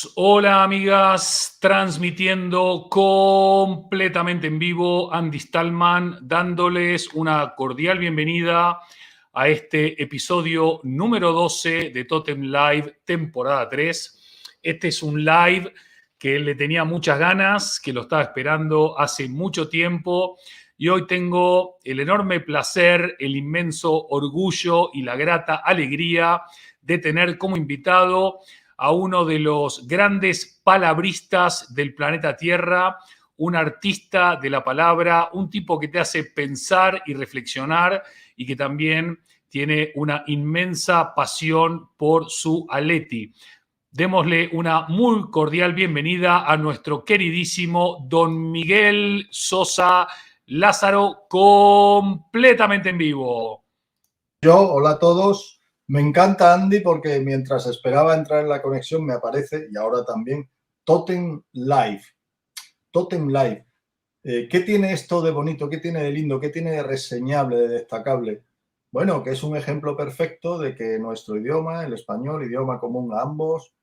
Amigos, hola amigas, transmitiendo completamente en vivo, Andy Stallman, dándoles una cordial bienvenida a este episodio número 12 de Totem Live, temporada 3. Este es un live que le tenía muchas ganas, que lo estaba esperando hace mucho tiempo y hoy tengo el enorme placer, el inmenso orgullo y la grata alegría de tener como invitado a uno de los grandes palabristas del planeta Tierra, un artista de la palabra, un tipo que te hace pensar y reflexionar y que también tiene una inmensa pasión por su Aleti. Démosle una muy cordial bienvenida a nuestro queridísimo Don Miguel Sosa Lázaro, completamente en vivo. Hola a todos. Me encanta Andy porque mientras esperaba entrar en la conexión me aparece, y ahora también, Totem Live. Totem Live. ¿Qué tiene esto de bonito? ¿Qué tiene de lindo? ¿Qué tiene de reseñable, de destacable? Bueno, que es un ejemplo perfecto de que nuestro idioma, el español, idioma común a ambos,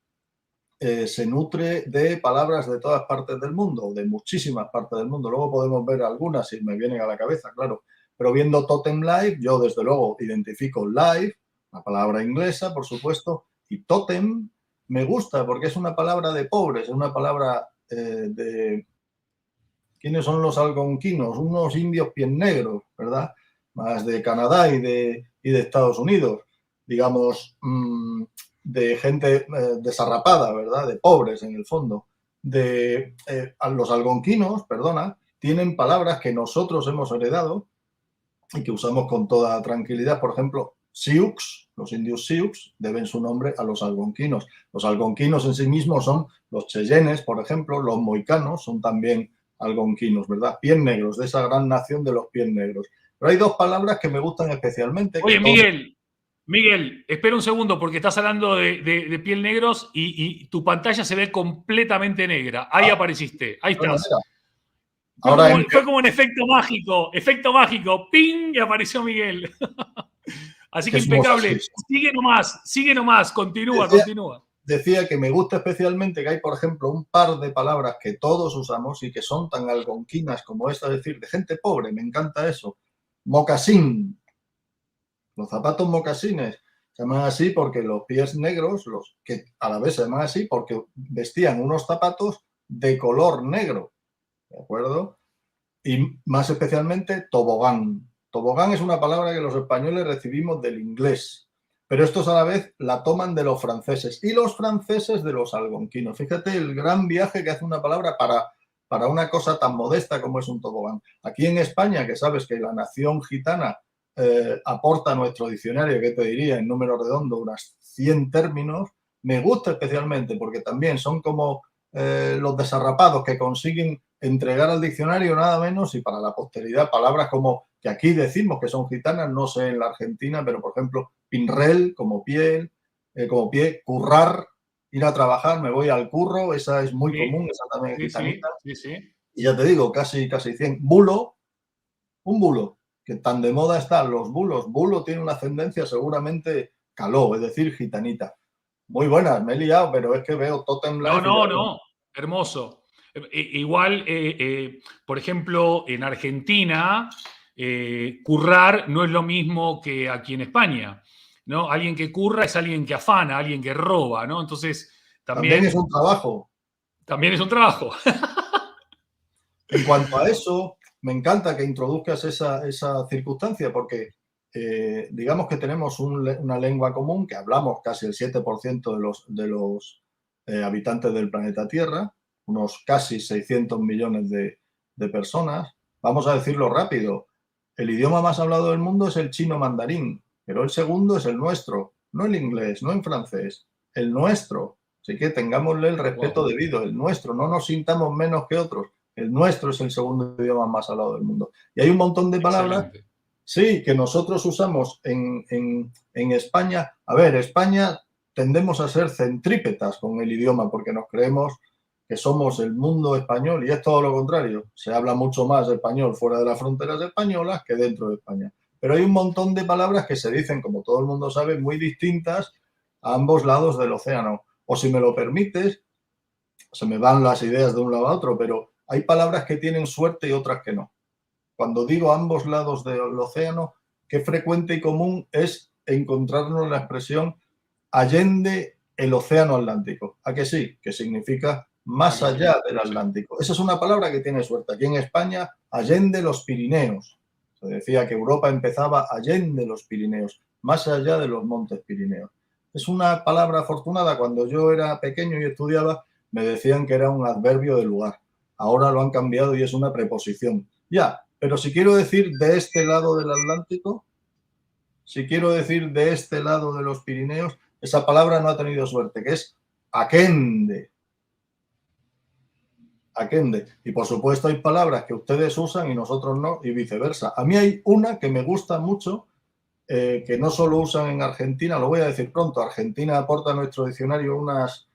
se nutre de palabras de todas partes del mundo, de muchísimas partes del mundo. Luego podemos ver algunas si me vienen a la cabeza, claro. Pero viendo Totem Live, yo desde luego identifico live, la palabra inglesa, por supuesto, y totem me gusta porque es una palabra de pobres, es una palabra de... ¿Quiénes son los algonquinos? Unos indios pies negros, ¿verdad? Más de Canadá y de Estados Unidos. Digamos, de gente desarrapada, ¿verdad? De pobres, en el fondo. Los algonquinos, perdona, tienen palabras que nosotros hemos heredado y que usamos con toda tranquilidad. Por ejemplo, Sioux, los indios Sioux, deben su nombre a los algonquinos. Los algonquinos en sí mismos son los cheyennes, por ejemplo, los moicanos son también algonquinos, ¿verdad? Pies negros, de esa gran nación de los pies negros. Pero hay dos palabras que me gustan especialmente. Oye, Miguel, espera un segundo porque estás hablando de piel negros y tu pantalla se ve completamente negra. Ahí apareciste, ahí Bueno, estás. mira, Fue como un efecto mágico, ¡ping! Y apareció Miguel. Así que somos así. impecable. Sigue nomás, continúa, Decía, continúa. decía que me gusta especialmente que hay, por ejemplo, un par de palabras que todos usamos y que son tan algonquinas como esta, es decir, de gente pobre, me encanta eso. Mocasín, los zapatos mocasines se llaman así porque los pies negros, los que a la vez se llaman así porque vestían unos zapatos de color negro, ¿de acuerdo? Y más especialmente tobogán. Tobogán es una palabra que los españoles recibimos del inglés, pero estos a la vez la toman de los franceses y los franceses de los algonquinos. Fíjate el gran viaje que hace una palabra para una cosa tan modesta como es un tobogán. Aquí en España, que sabes que la nación gitana aporta a nuestro diccionario, que te diría en número redondo unas 100 términos, me gusta especialmente porque también son como los desarrapados que consiguen entregar al diccionario nada menos y para la posteridad palabras como que aquí decimos que son gitanas, no sé en la Argentina, pero por ejemplo pinrel como piel, como pie, currar, ir a trabajar, me voy al curro, esa es muy común, esa también es gitanita. Sí. Y ya te digo, casi 100. Bulo, un bulo, que tan de moda están los bulos. Bulo tiene una ascendencia seguramente caló, es decir, gitanita. Muy buenas, me he liado, pero es que veo Totem Life. No, hermoso. Igual, por ejemplo, en Argentina, currar no es lo mismo que aquí en España, ¿no? Alguien que curra es alguien que afana, alguien que roba, ¿no? Entonces, También es también, un trabajo. también es un trabajo. En cuanto a eso, me encanta que introduzcas esa circunstancia porque digamos que tenemos una lengua común que hablamos casi el 7% de los habitantes del planeta Tierra, unos casi 600 millones de personas. Vamos a decirlo rápido. El idioma más hablado del mundo es el chino mandarín, pero el segundo es el nuestro, no el inglés, no el francés, el nuestro. Así que tengámosle el respeto debido, el nuestro, no nos sintamos menos que otros. El nuestro es el segundo idioma más hablado del mundo. Y hay un montón de palabras, sí, que nosotros usamos en España. A ver, España tendemos a ser centrípetas con el idioma porque nos creemos que somos el mundo español y es todo lo contrario. Se habla mucho más español fuera de las fronteras españolas que dentro de España. Pero hay un montón de palabras que se dicen, como todo el mundo sabe, muy distintas a ambos lados del océano. O si me lo permites, se me van las ideas de un lado a otro, pero hay palabras que tienen suerte y otras que no. Cuando digo ambos lados del océano, qué frecuente y común es encontrarnos en la expresión allende el océano Atlántico. ¿A que sí? Que significa más allá del Atlántico. Esa es una palabra que tiene suerte. Aquí en España, allende los Pirineos. Se decía que Europa empezaba allende los Pirineos, más allá de los montes Pirineos. Es una palabra afortunada. Cuando yo era pequeño y estudiaba, me decían que era un adverbio de lugar. Ahora lo han cambiado y es una preposición. Ya, pero si quiero decir de este lado del Atlántico, si quiero decir de este lado de los Pirineos, esa palabra no ha tenido suerte, que es aquende. Aquende. Y por supuesto hay palabras que ustedes usan y nosotros no, y viceversa. A mí hay una que me gusta mucho, que no solo usan en Argentina, lo voy a decir pronto. Argentina aporta a nuestro diccionario unas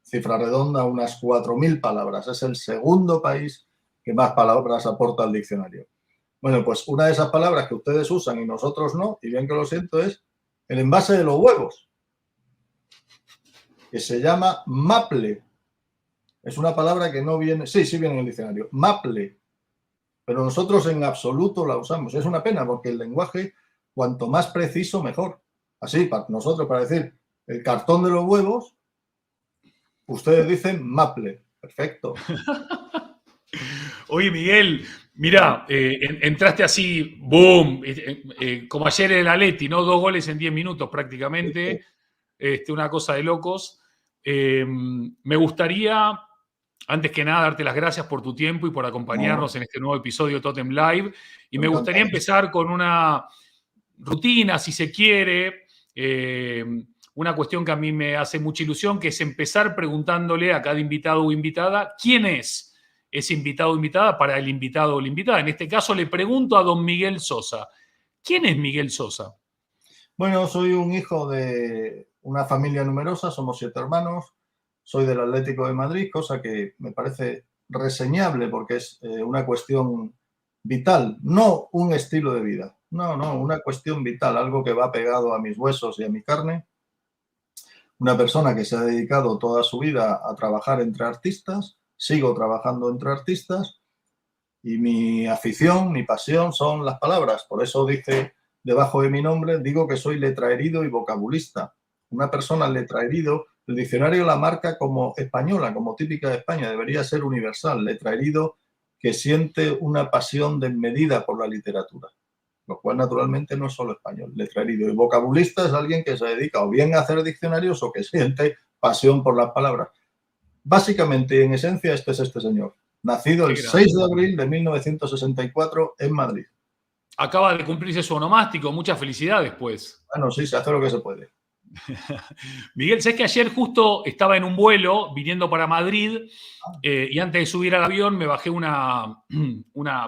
cifras redondas, unas 4.000 palabras. Es el segundo país que más palabras aporta al diccionario. Bueno, pues una de esas palabras que ustedes usan y nosotros no, y bien que lo siento, es el envase de los huevos, que se llama maple. Es una palabra que no viene, sí viene en el diccionario, maple, pero nosotros en absoluto la usamos. Es una pena porque el lenguaje, cuanto más preciso, mejor. Así, para nosotros, para decir el cartón de los huevos, ustedes dicen maple. Perfecto. Oye, Miguel, mira, entraste así, boom, como ayer en el Atleti, ¿no? 2 goles en 10 minutos prácticamente, una cosa de locos. Me gustaría, antes que nada, darte las gracias por tu tiempo y por acompañarnos en este nuevo episodio de Totem Live. Y me gustaría empezar con una rutina, si se quiere, una cuestión que a mí me hace mucha ilusión, que es empezar preguntándole a cada invitado o invitada quién es ese invitado o invitada para el invitado o la invitada. En este caso le pregunto a don Miguel Sosa. ¿Quién es Miguel Sosa? Bueno, soy un hijo de una familia numerosa, somos 7 hermanos, soy del Atlético de Madrid, cosa que me parece reseñable porque es una cuestión vital, no un estilo de vida, no, una cuestión vital, algo que va pegado a mis huesos y a mi carne. Una persona que se ha dedicado toda su vida a trabajar entre artistas, sigo trabajando entre artistas y mi afición, mi pasión son las palabras. Por eso dice debajo de mi nombre, digo que soy letraherido y vocabulista. Una persona letraherido, el diccionario la marca como española, como típica de España, debería ser universal. Letraherido que siente una pasión desmedida por la literatura, lo cual naturalmente no es solo español. Letraherido y vocabulista es alguien que se dedica o bien a hacer diccionarios o que siente pasión por las palabras. Básicamente, en esencia, este es este señor, nacido el 6 de abril de 1964 en Madrid. Acaba de cumplirse su onomástico, muchas felicidades, pues. Bueno, sí, se hace lo que se puede. Miguel, ¿sabes que ayer justo estaba en un vuelo viniendo para Madrid y antes de subir al avión me bajé una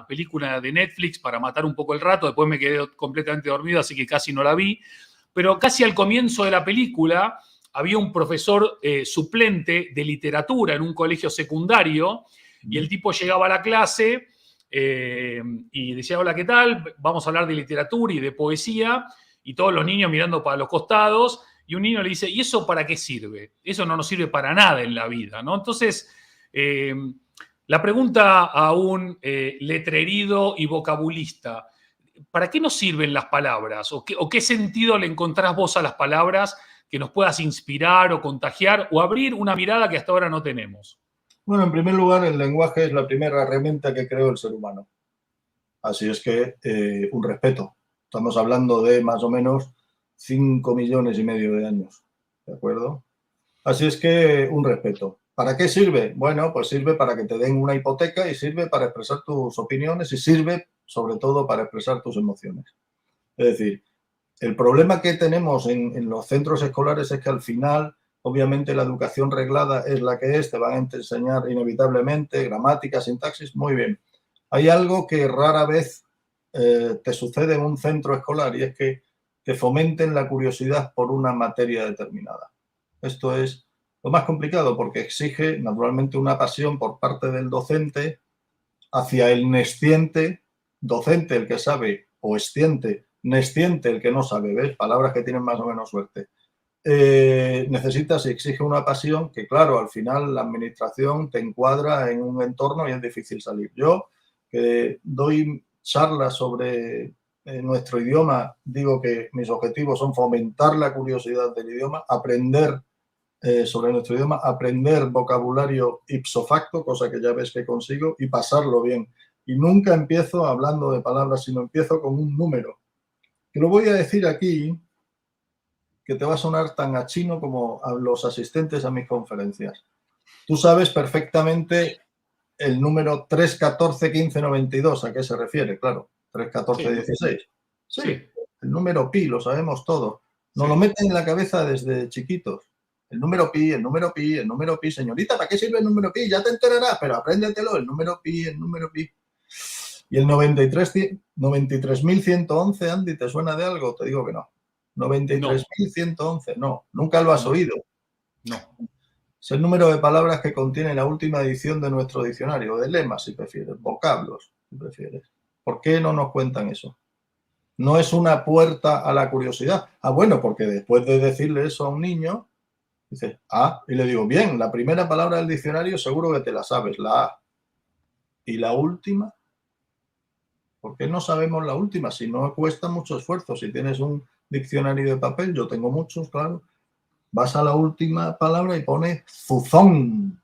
película de Netflix para matar un poco el rato, después me quedé completamente dormido, así que casi no la vi, pero casi al comienzo de la película había un profesor suplente de literatura en un colegio secundario y el tipo llegaba a la clase y decía, hola, ¿qué tal? Vamos a hablar de literatura y de poesía, y todos los niños mirando para los costados, y un niño le dice, ¿y eso para qué sirve? Eso no nos sirve para nada en la vida, ¿no? Entonces, la pregunta a un letrerido y vocabulista, ¿para qué nos sirven las palabras? ¿O qué sentido le encontrás vos a las palabras que nos puedas inspirar o contagiar o abrir una mirada que hasta ahora no tenemos? Bueno, en primer lugar, el lenguaje es la primera herramienta que creó el ser humano. Así es que un respeto. Estamos hablando de más o menos 5,5 millones de años, ¿de acuerdo? Así es que un respeto. ¿Para qué sirve? Bueno, pues sirve para que te den una hipoteca y sirve para expresar tus opiniones y sirve sobre todo para expresar tus emociones. Es decir, el problema que tenemos en los centros escolares es que al final, obviamente, la educación reglada es la que es, te van a enseñar inevitablemente gramática, sintaxis, muy bien. Hay algo que rara vez te sucede en un centro escolar y es que te fomenten la curiosidad por una materia determinada. Esto es lo más complicado porque exige naturalmente una pasión por parte del docente hacia el nesciente, docente el que sabe o esciente, nesciente el que no sabe, ¿ves? Palabras que tienen más o menos suerte. necesitas y exige una pasión que, claro, al final la administración te encuadra en un entorno y es difícil salir. Yo, que doy charlas sobre nuestro idioma, digo que mis objetivos son fomentar la curiosidad del idioma, aprender sobre nuestro idioma, aprender vocabulario ipso facto, cosa que ya ves que consigo, y pasarlo bien. Y nunca empiezo hablando de palabras, sino empiezo con un número. Que lo voy a decir aquí, que te va a sonar tan a chino como a los asistentes a mis conferencias. Tú sabes perfectamente el número 3, 14, 15, 92, ¿a qué se refiere? Claro, 3, 14, 16. Sí, el número pi, lo sabemos todos. Nos lo meten en la cabeza desde chiquitos. El número pi, el número pi, el número pi. Señorita, ¿para qué sirve el número pi? Ya te enterarás, pero apréndetelo, el número pi, el número pi. Y el 93.111, Andy, ¿te suena de algo? Te digo que no. 93.111, no, nunca lo has oído. No. Es el número de palabras que contiene la última edición de nuestro diccionario, de lemas, si prefieres, vocablos, si prefieres. ¿Por qué no nos cuentan eso? No es una puerta a la curiosidad. Ah, bueno, porque después de decirle eso a un niño, dices, y le digo, bien, la primera palabra del diccionario seguro que te la sabes, la A. ¿Y la última? ¿Por qué no sabemos la última? Si no cuesta mucho esfuerzo. Si tienes un diccionario de papel, yo tengo muchos, claro. Vas a la última palabra y pone zuzón,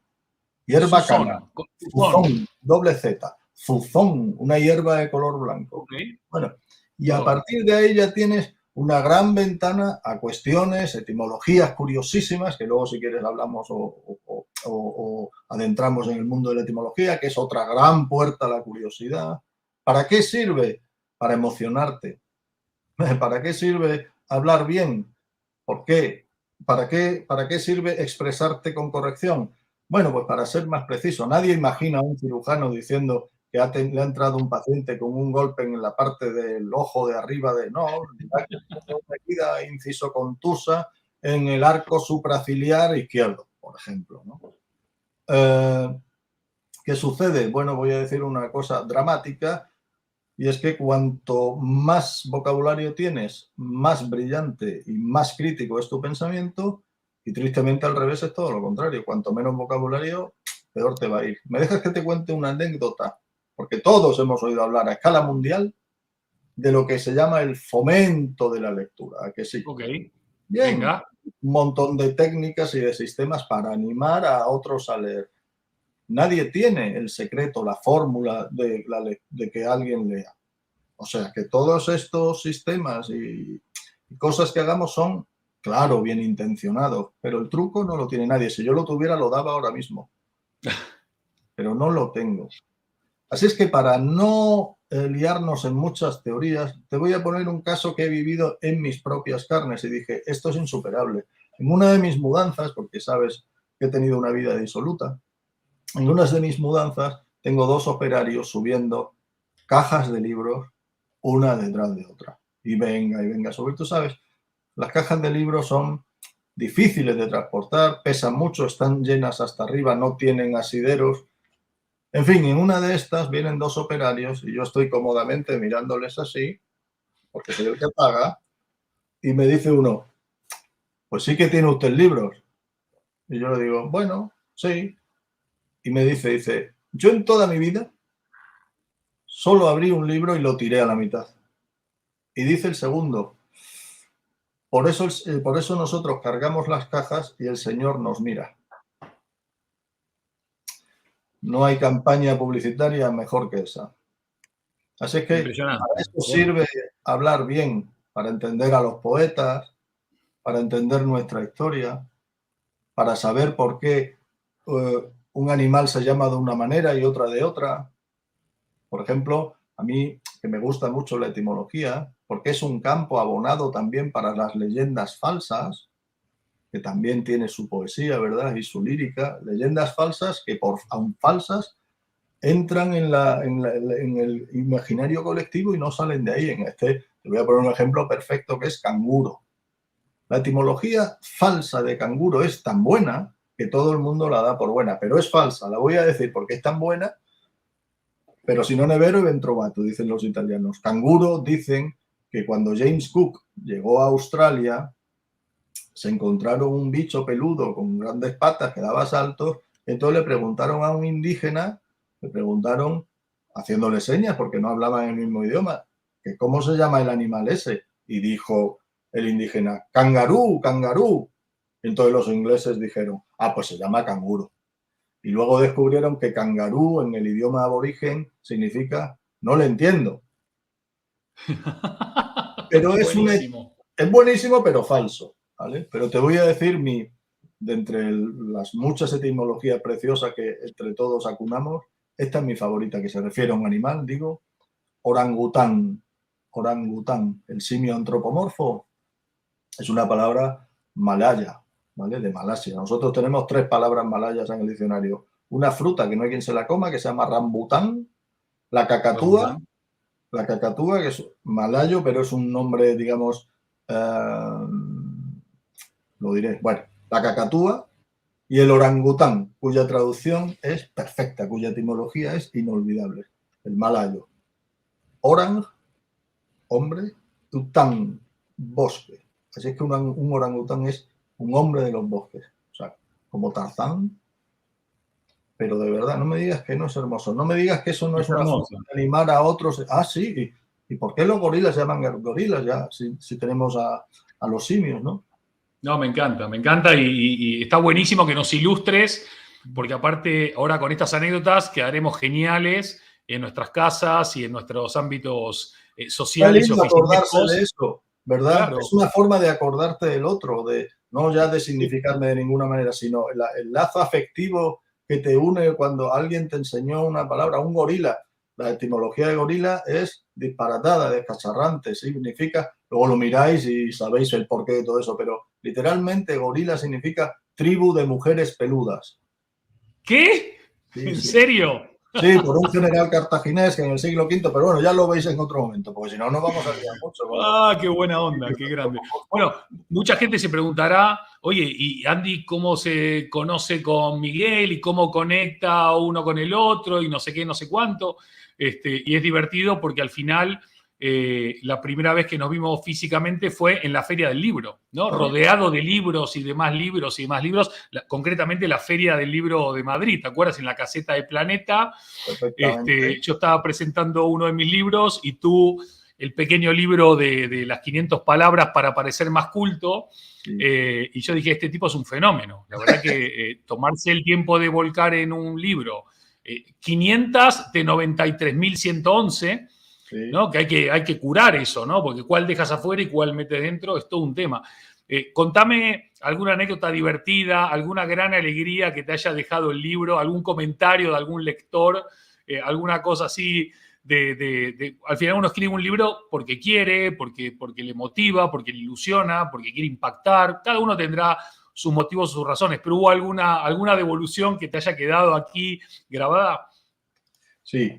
hierba cana. Zuzón, doble Z. Zuzón, una hierba de color blanco. Okay. Bueno, y a partir de ahí ya tienes una gran ventana a cuestiones, etimologías curiosísimas, que luego si quieres hablamos o adentramos en el mundo de la etimología, que es otra gran puerta a la curiosidad. ¿Para qué sirve? Para emocionarte. ¿Para qué sirve hablar bien? ¿Por qué? ¿Para qué sirve expresarte con corrección? Bueno, pues para ser más preciso. Nadie imagina a un cirujano diciendo que le ha entrado un paciente con un golpe en la parte del ojo de arriba de no, una inciso contusa en el arco supraciliar izquierdo, por ejemplo, ¿no? ¿Qué sucede? Bueno, voy a decir una cosa dramática, y es que cuanto más vocabulario tienes, más brillante y más crítico es tu pensamiento, y tristemente al revés es todo lo contrario. Cuanto menos vocabulario, peor te va a ir. ¿Me dejas que te cuente una anécdota? Porque todos hemos oído hablar a escala mundial de lo que se llama el fomento de la lectura. ¿A que sí? Ok. Bien. Venga. Un montón de técnicas y de sistemas para animar a otros a leer. Nadie tiene el secreto, la fórmula de que alguien lea. O sea, que todos estos sistemas y cosas que hagamos son, claro, bien intencionados, pero el truco no lo tiene nadie. Si yo lo tuviera, lo daba ahora mismo. Pero no lo tengo. Así es que para no liarnos en muchas teorías, te voy a poner un caso que he vivido en mis propias carnes y dije, esto es insuperable. En una de mis mudanzas, porque sabes que he tenido una vida disoluta, en una de mis mudanzas tengo 2 operarios subiendo cajas de libros una detrás de otra. Y venga. Sobre tú sabes, las cajas de libros son difíciles de transportar, pesan mucho, están llenas hasta arriba, no tienen asideros. En fin, en una de estas vienen 2 operarios y yo estoy cómodamente mirándoles así, porque soy el que paga, y me dice uno, pues sí que tiene usted libros. Y yo le digo, bueno, sí. Y me dice, yo en toda mi vida solo abrí un libro y lo tiré a la mitad. Y dice el segundo, por eso nosotros cargamos las cajas y el Señor nos mira. No hay campaña publicitaria mejor que esa. Así es que para eso sirve hablar bien, para entender a los poetas, para entender nuestra historia, para saber por qué un animal se llama de una manera y otra de otra. Por ejemplo, a mí, que me gusta mucho la etimología, porque es un campo abonado también para las leyendas falsas, que también tiene su poesía, ¿verdad? Y su lírica. Leyendas falsas que, aun falsas, entran en el imaginario colectivo y no salen de ahí. Te voy a poner un ejemplo perfecto que es canguro. La etimología falsa de canguro es tan buena que todo el mundo la da por buena, pero es falsa. La voy a decir porque es tan buena, pero si no è vero, ben trovato, dicen los italianos. Canguro dicen que cuando James Cook llegó a Australia, se encontraron un bicho peludo con grandes patas que daba saltos. Entonces le preguntaron a un indígena, le preguntaron, haciéndole señas porque no hablaban el mismo idioma, que cómo se llama el animal ese. Y dijo el indígena, cangarú, cangarú. Entonces los ingleses dijeron, ah, pues se llama canguro. Y luego descubrieron que cangarú en el idioma aborigen significa no le entiendo. Pero es buenísimo, pero falso, ¿vale? Pero te voy a decir de entre las muchas etimologías preciosas que entre todos acunamos, esta es mi favorita, que se refiere a un animal, digo, orangután. Orangután, el simio antropomorfo, es una palabra malaya, ¿vale? De Malasia. Nosotros tenemos 3 palabras malayas en el diccionario. Una fruta que no hay quien se la coma, que se llama rambután, la cacatúa, que es malayo, pero es un nombre, digamos, lo diré, bueno, la cacatúa, y el orangután, cuya traducción es perfecta, cuya etimología es inolvidable, el malayo. Orang, hombre, tután, bosque. Así es que un orangután es un hombre de los bosques, o sea, como Tarzán. Pero de verdad, no me digas que no es hermoso, no me digas que eso no es una forma de animar a otros. Ah, sí, ¿y por qué los gorilas se llaman gorilas ya? Si tenemos a los simios, ¿no? No, me encanta y está buenísimo que nos ilustres, porque aparte ahora con estas anécdotas quedaremos geniales en nuestras casas y en nuestros ámbitos sociales y acordarse de eso, ¿verdad? Claro. Es una forma de acordarte del otro, de no ya de significarme de ninguna manera, sino el lazo afectivo que te une cuando alguien te enseñó una palabra, un gorila. La etimología de gorila es disparatada, descacharrante, significa, luego lo miráis y sabéis el porqué de todo eso, pero literalmente gorila significa tribu de mujeres peludas. ¿Qué? Sí, ¿En serio? Sí, por un general cartaginés que en el siglo V, pero bueno, ya lo veis en otro momento, porque si no, no vamos a liar mucho. Ah, qué buena onda, qué grande. Bueno, mucha gente se preguntará, oye, ¿y Andy cómo se conoce con Miguel y cómo conecta uno con el otro y no sé qué, no sé cuánto? Y es divertido porque al final la primera vez que nos vimos físicamente fue en la Feria del Libro, ¿no? Rodeado de libros y demás libros y demás libros, concretamente la Feria del Libro de Madrid, ¿te acuerdas? En la caseta de Planeta. Yo estaba presentando uno de mis libros y tú el pequeño libro de las 500 palabras para parecer más culto. Sí. Y yo dije, este tipo es un fenómeno. La verdad que tomarse el tiempo de volcar en un libro 500 de 93.111, sí. ¿No? Que hay que curar eso, ¿no? Porque cuál dejas afuera y cuál metes dentro es todo un tema. Contame alguna anécdota divertida, alguna gran alegría que te haya dejado el libro, algún comentario de algún lector, alguna cosa así. Al final uno escribe un libro porque quiere, porque le motiva, porque le ilusiona, porque quiere impactar. Cada uno tendrá sus motivos, sus razones, pero ¿hubo alguna devolución que te haya quedado aquí grabada? Sí,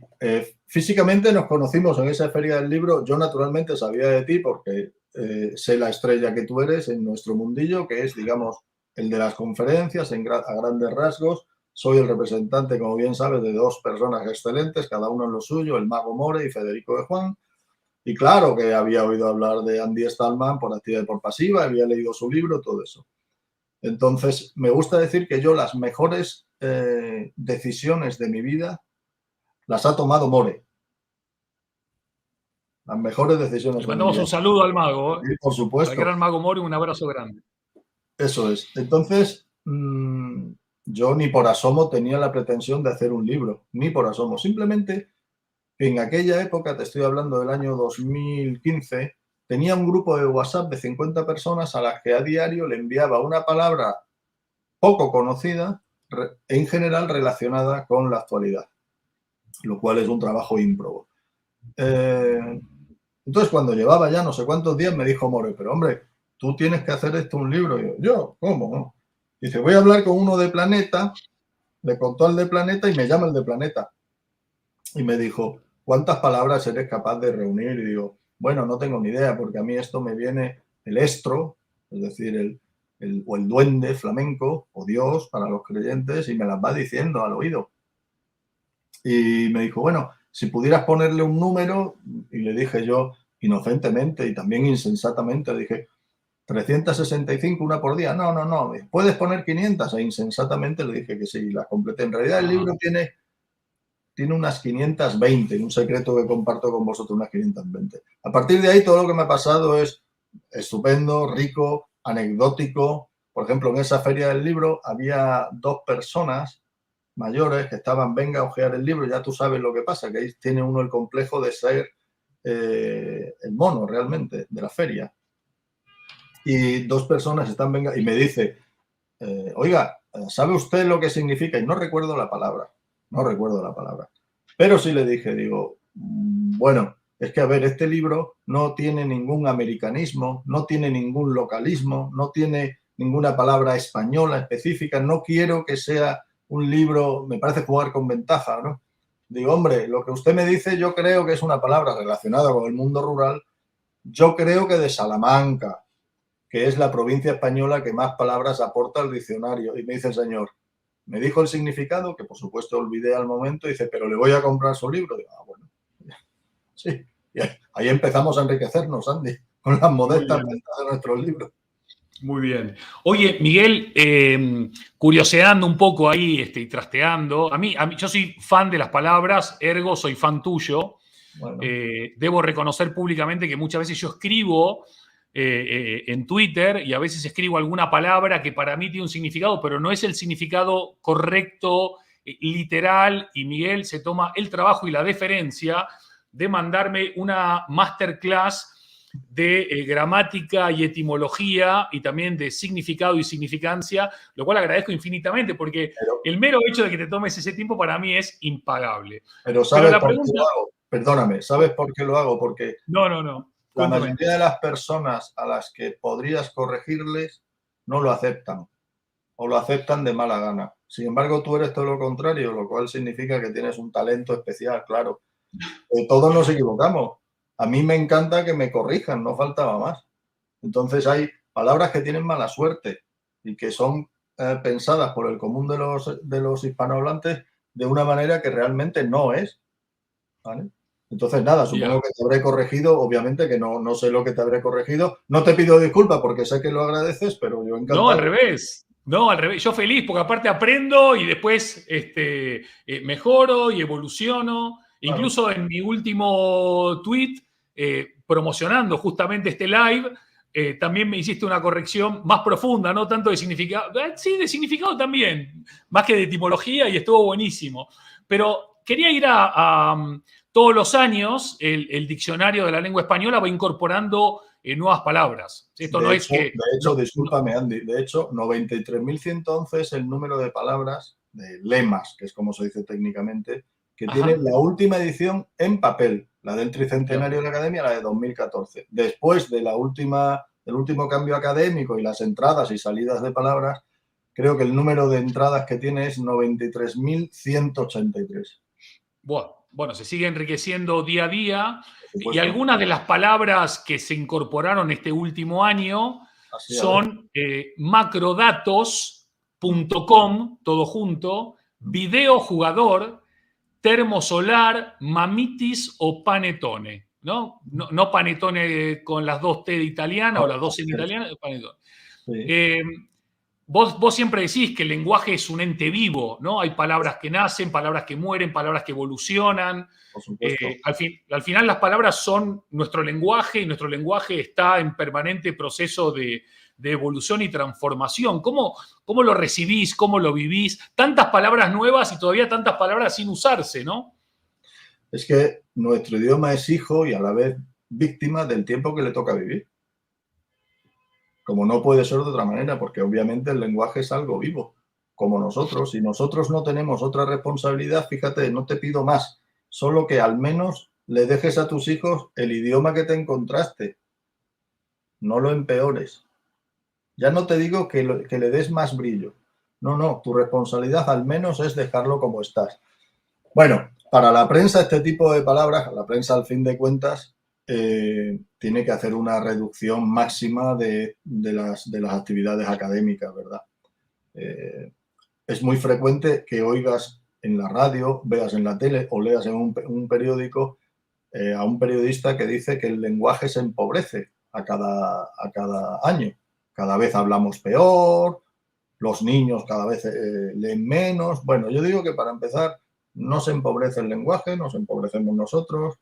físicamente nos conocimos en esa feria del libro. Yo naturalmente sabía de ti porque sé la estrella que tú eres en nuestro mundillo, que es, digamos, el de las conferencias a grandes rasgos. Soy el representante, como bien sabes, de 2 personas excelentes, cada uno en lo suyo, el Mago More y Federico de Juan. Y claro que había oído hablar de Andy Stallman por activa y por pasiva, había leído su libro, todo eso. Entonces, me gusta decir que yo las mejores decisiones de mi vida las ha tomado More. Las mejores decisiones. Le mandamos un saludo al mago. Sí, por supuesto. Al gran mago More, un abrazo grande. Eso es. Entonces, yo ni por asomo tenía la pretensión de hacer un libro, ni por asomo. Simplemente, en aquella época, te estoy hablando del año 2015, tenía un grupo de WhatsApp de 50 personas a las que a diario le enviaba una palabra poco conocida, en general relacionada con la actualidad, lo cual es un trabajo ímprobo. Entonces, cuando llevaba ya no sé cuántos días, me dijo More, pero hombre, tú tienes que hacer esto un libro. Y yo, ¿cómo? No? Dice, voy a hablar con uno de Planeta, le contó al de Planeta y me llama el de Planeta. Y me dijo, ¿cuántas palabras eres capaz de reunir? Y digo, bueno, no tengo ni idea, porque a mí esto me viene el estro, es decir, o el duende flamenco, o Dios para los creyentes, y me las va diciendo al oído. Y me dijo, bueno, si pudieras ponerle un número, y le dije yo, inocentemente y también insensatamente, dije, 365, una por día. No, no, no. ¿Puedes poner 500? E insensatamente le dije que sí, las completé. En realidad el libro tiene unas 520, un secreto que comparto con vosotros, unas 520. A partir de ahí todo lo que me ha pasado es estupendo, rico, anecdótico. Por ejemplo, en esa feria del libro había 2 personas mayores que estaban, venga a ojear el libro, ya tú sabes lo que pasa, que ahí tiene uno el complejo de ser el mono realmente de la feria. Y 2 personas están, venga, y me dice, oiga, ¿sabe usted lo que significa? Y no recuerdo la palabra, pero sí le dije, digo, bueno, es que a ver, este libro no tiene ningún americanismo, no tiene ningún localismo, no tiene ninguna palabra española específica, no quiero que sea un libro, me parece jugar con ventaja, ¿no? Digo, hombre, lo que usted me dice yo creo que es una palabra relacionada con el mundo rural, yo creo que de Salamanca, que es la provincia española que más palabras aporta al diccionario. Y me dice el señor, me dijo el significado, que por supuesto olvidé al momento, y dice, pero le voy a comprar su libro. Digo, bueno, sí. Y ahí empezamos a enriquecernos, Andy, con las modestas ventas de nuestros libros. Muy bien. Oye, Miguel, curioseando un poco ahí y trasteando, a mí, yo soy fan de las palabras, ergo soy fan tuyo. Bueno. Debo reconocer públicamente que muchas veces yo escribo en Twitter y a veces escribo alguna palabra que para mí tiene un significado, pero no es el significado correcto, literal, y Miguel se toma el trabajo y la deferencia de mandarme una masterclass de gramática y etimología y también de significado y significancia, lo cual agradezco infinitamente porque el mero hecho de que te tomes ese tiempo para mí es impagable. Pero ¿sabes por qué lo hago? Perdóname, ¿sabes por qué lo hago? Porque no. La mayoría de las personas a las que podrías corregirles no lo aceptan o lo aceptan de mala gana. Sin embargo, tú eres todo lo contrario, lo cual significa que tienes un talento especial, claro. Todos nos equivocamos. A mí me encanta que me corrijan, no faltaba más. Entonces hay palabras que tienen mala suerte y que son pensadas por el común de los hispanohablantes de una manera que realmente no es, ¿vale? Entonces, nada, supongo que te habré corregido, obviamente que no sé lo que te habré corregido. No te pido disculpas porque sé que lo agradeces, pero yo encantado. No, al revés. No, al revés. Yo feliz porque aparte aprendo y después mejoro y evoluciono. Claro. Incluso en mi último tweet, promocionando justamente este live, también me hiciste una corrección más profunda, no tanto de significado. Sí, de significado también, más que de etimología y estuvo buenísimo. Pero quería ir a todos los años, el diccionario de la lengua española va incorporando nuevas palabras. Esto no es que... De hecho, discúlpame, Andy, de hecho, 93.111 es el número de palabras, de lemas, que es como se dice técnicamente, que tiene la última edición en papel, la del tricentenario de la Academia, la de 2014. Después de del último cambio académico y las entradas y salidas de palabras, creo que el número de entradas que tiene es 93.183. Bueno, se sigue enriqueciendo día a día y algunas de las palabras que se incorporaron este último año son macrodatos.com, todo junto, videojugador, termosolar, mamitis o panetone, ¿no? No panetone con las 2 T de italiana o las 2 en italiana, panetone. Sí. Vos siempre decís que el lenguaje es un ente vivo, ¿no? Hay palabras que nacen, palabras que mueren, palabras que evolucionan. Por supuesto. Al final las palabras son nuestro lenguaje y nuestro lenguaje está en permanente proceso de evolución y transformación. ¿Cómo lo recibís? ¿Cómo lo vivís? Tantas palabras nuevas y todavía tantas palabras sin usarse, ¿no? Es que nuestro idioma es hijo y a la vez víctima del tiempo que le toca vivir. Como no puede ser de otra manera, porque obviamente el lenguaje es algo vivo, como nosotros. Si nosotros no tenemos otra responsabilidad, fíjate, no te pido más, solo que al menos le dejes a tus hijos el idioma que te encontraste. No lo empeores. Ya no te digo que le des más brillo. No, tu responsabilidad al menos es dejarlo como estás. Bueno, para la prensa este tipo de palabras, la prensa al fin de cuentas, tiene que hacer una reducción máxima de las actividades académicas, ¿verdad? Es muy frecuente que oigas en la radio, veas en la tele o leas en un periódico a un periodista que dice que el lenguaje se empobrece. a cada año. Cada vez hablamos peor, los niños cada vez leen menos. Bueno, yo digo que para empezar no se empobrece el lenguaje, nos empobrecemos nosotros.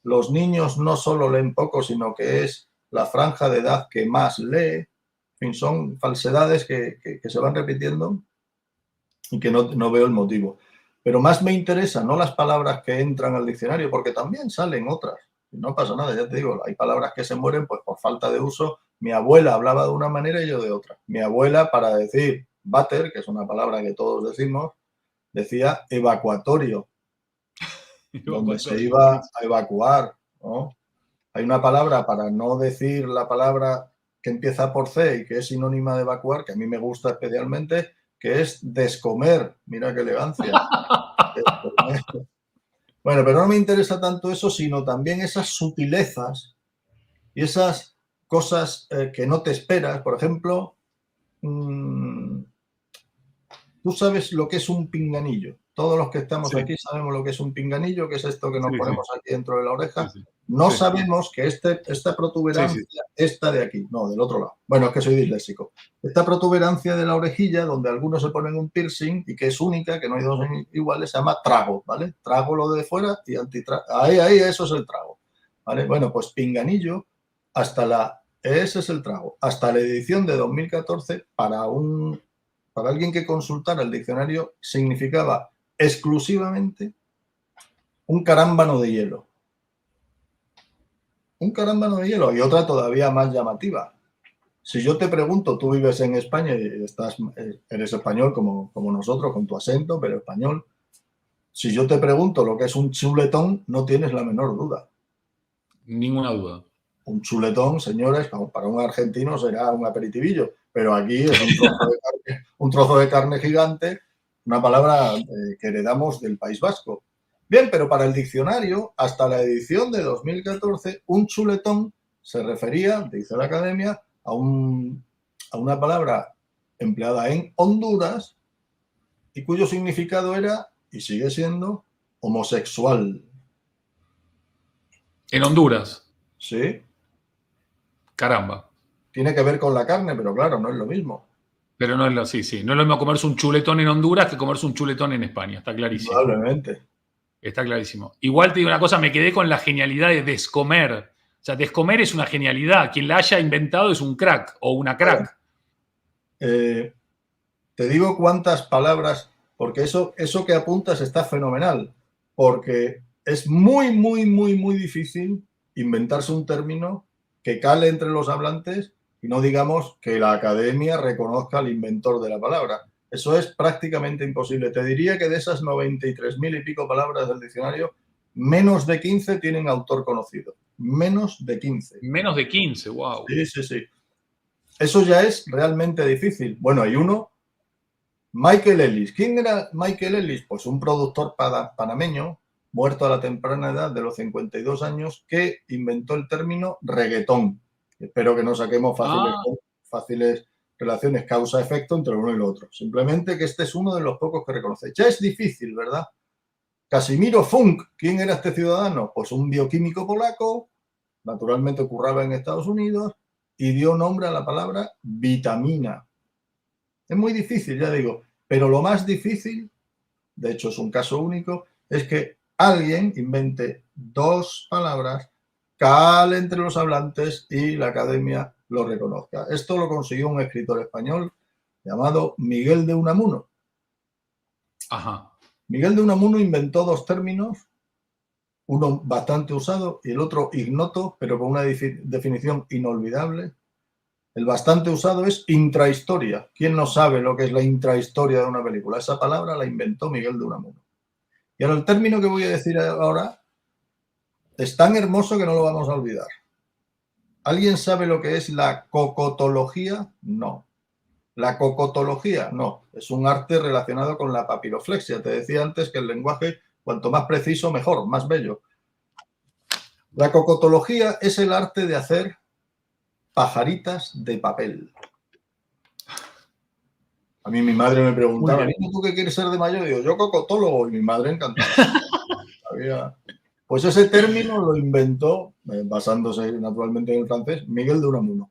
Los niños no solo leen poco, sino que es la franja de edad que más lee. En fin, son falsedades que se van repitiendo y que no veo el motivo. Pero más me interesan no las palabras que entran al diccionario, porque también salen otras. No pasa nada, ya te digo, hay palabras que se mueren pues por falta de uso. Mi abuela hablaba de una manera y yo de otra. Mi abuela, para decir váter, que es una palabra que todos decimos, decía evacuatorio, donde se iba a evacuar, ¿no? Hay una palabra para no decir la palabra que empieza por C y que es sinónima de evacuar, que a mí me gusta especialmente, que es descomer. Mira qué elegancia. Bueno, pero no me interesa tanto eso, sino también esas sutilezas y esas cosas que no te esperas. Por ejemplo, tú sabes lo que es un pinganillo. Todos los que estamos aquí sabemos lo que es un pinganillo, que es esto que nos ponemos aquí dentro de la oreja. No sabemos que esta protuberancia, esta de aquí, no, del otro lado. Bueno, es que soy disléxico. Esta protuberancia de la orejilla, donde algunos se ponen un piercing y que es única, que no hay dos iguales, se llama trago, ¿vale? Trago lo de fuera y antitrago. Ahí, eso es el trago, ¿vale? Bueno, pues pinganillo, ese es el trago. Hasta la edición de 2014, para alguien que consultara el diccionario, significaba exclusivamente un carámbano de hielo. Un carámbano de hielo. Y otra todavía más llamativa. Si yo te pregunto, tú vives en España y eres español como nosotros, con tu acento, pero español. Si yo te pregunto lo que es un chuletón, no tienes la menor duda. Ninguna duda. Un chuletón, señores, para un argentino será un aperitivillo, pero aquí es un trozo de carne gigante, una palabra que heredamos del País Vasco. Bien, pero para el diccionario, hasta la edición de 2014, un chuletón se refería, dice la Academia, a una palabra empleada en Honduras y cuyo significado era, y sigue siendo, homosexual. En Honduras. Sí. Caramba. Tiene que ver con la carne, pero claro, no es lo mismo. Pero no es lo, sí. No es lo mismo comerse un chuletón en Honduras que comerse un chuletón en España, está clarísimo. Probablemente. Está clarísimo. Igual te digo una cosa, me quedé con la genialidad de descomer. O sea, descomer es una genialidad. Quien la haya inventado es un crack o una crack. Te digo cuántas palabras, porque eso que apuntas está fenomenal, porque es muy, muy, muy, muy difícil inventarse un término que cale entre los hablantes y no digamos que la Academia reconozca al inventor de la palabra. Eso es prácticamente imposible. Te diría que de esas 93.000 y pico palabras del diccionario, menos de 15 tienen autor conocido. Menos de 15. Menos de 15, wow. Sí. Eso ya es realmente difícil. Bueno, hay uno, Michael Ellis. ¿Quién era Michael Ellis? Pues un productor panameño, muerto a la temprana edad de los 52 años, que inventó el término reggaetón. Espero que no saquemos fáciles relaciones causa-efecto entre uno y el otro. Simplemente que este es uno de los pocos que reconoce. Ya es difícil, ¿verdad? Casimiro Funk. ¿Quién era este ciudadano? Pues un bioquímico polaco, naturalmente curraba en Estados Unidos, y dio nombre a la palabra vitamina. Es muy difícil, ya digo, pero lo más difícil, de hecho es un caso único, es que alguien invente dos palabras, cale entre los hablantes y la Academia lo reconozca. Esto lo consiguió un escritor español llamado Miguel de Unamuno. Ajá. Miguel de Unamuno inventó dos términos, uno bastante usado y el otro ignoto, pero con una definición inolvidable. El bastante usado es intrahistoria. ¿Quién no sabe lo que es la intrahistoria de una película? Esa palabra la inventó Miguel de Unamuno. Y ahora el término que voy a decir ahora es tan hermoso que no lo vamos a olvidar. ¿Alguien sabe lo que es la cocotología? No. La cocotología, no. Es un arte relacionado con la papiroflexia. Te decía antes que el lenguaje, cuanto más preciso, mejor, más bello. La cocotología es el arte de hacer pajaritas de papel. A mí mi madre me preguntaba, ¿tú qué quieres ser de mayor? Y digo, yo cocotólogo. Y mi madre encantada. Pues ese término lo inventó, basándose naturalmente en el francés, Miguel de Unamuno.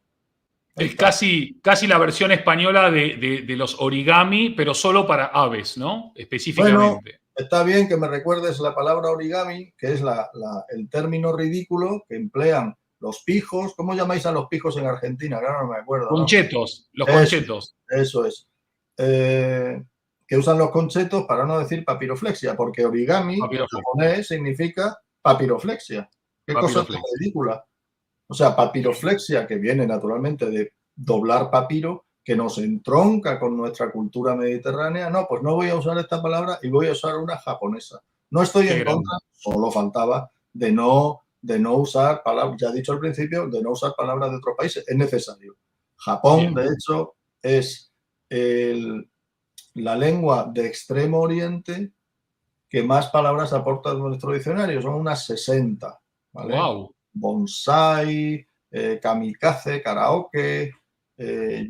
Es casi la versión española de los origami, pero solo para aves, ¿no? Bueno, Específicamente. está bien que me recuerdes la palabra origami, que es el término ridículo que emplean los pijos. ¿Cómo llamáis a los pijos en Argentina? Claro, no me acuerdo, ¿no? Conchetos, los Eso, conchetos. eso es. Que usan los conchetos para no decir papiroflexia, porque origami en Papiroflexia. japonés significa papiroflexia. Qué cosa tan Papiroflexia. ridícula. O sea, papiroflexia, que viene naturalmente de doblar papiro, que nos entronca con nuestra cultura mediterránea. No, pues no voy a usar esta palabra y voy a usar una japonesa. No estoy Qué en grande. contra, solo faltaba de no usar palabras, ya he dicho al principio, de no usar palabras de otros países. Es necesario. Japón, Bien. de hecho, es la lengua de Extremo Oriente que más palabras aporta a nuestro diccionario. Son unas 60. ¿Vale? Wow. Bonsai, kamikaze, karaoke,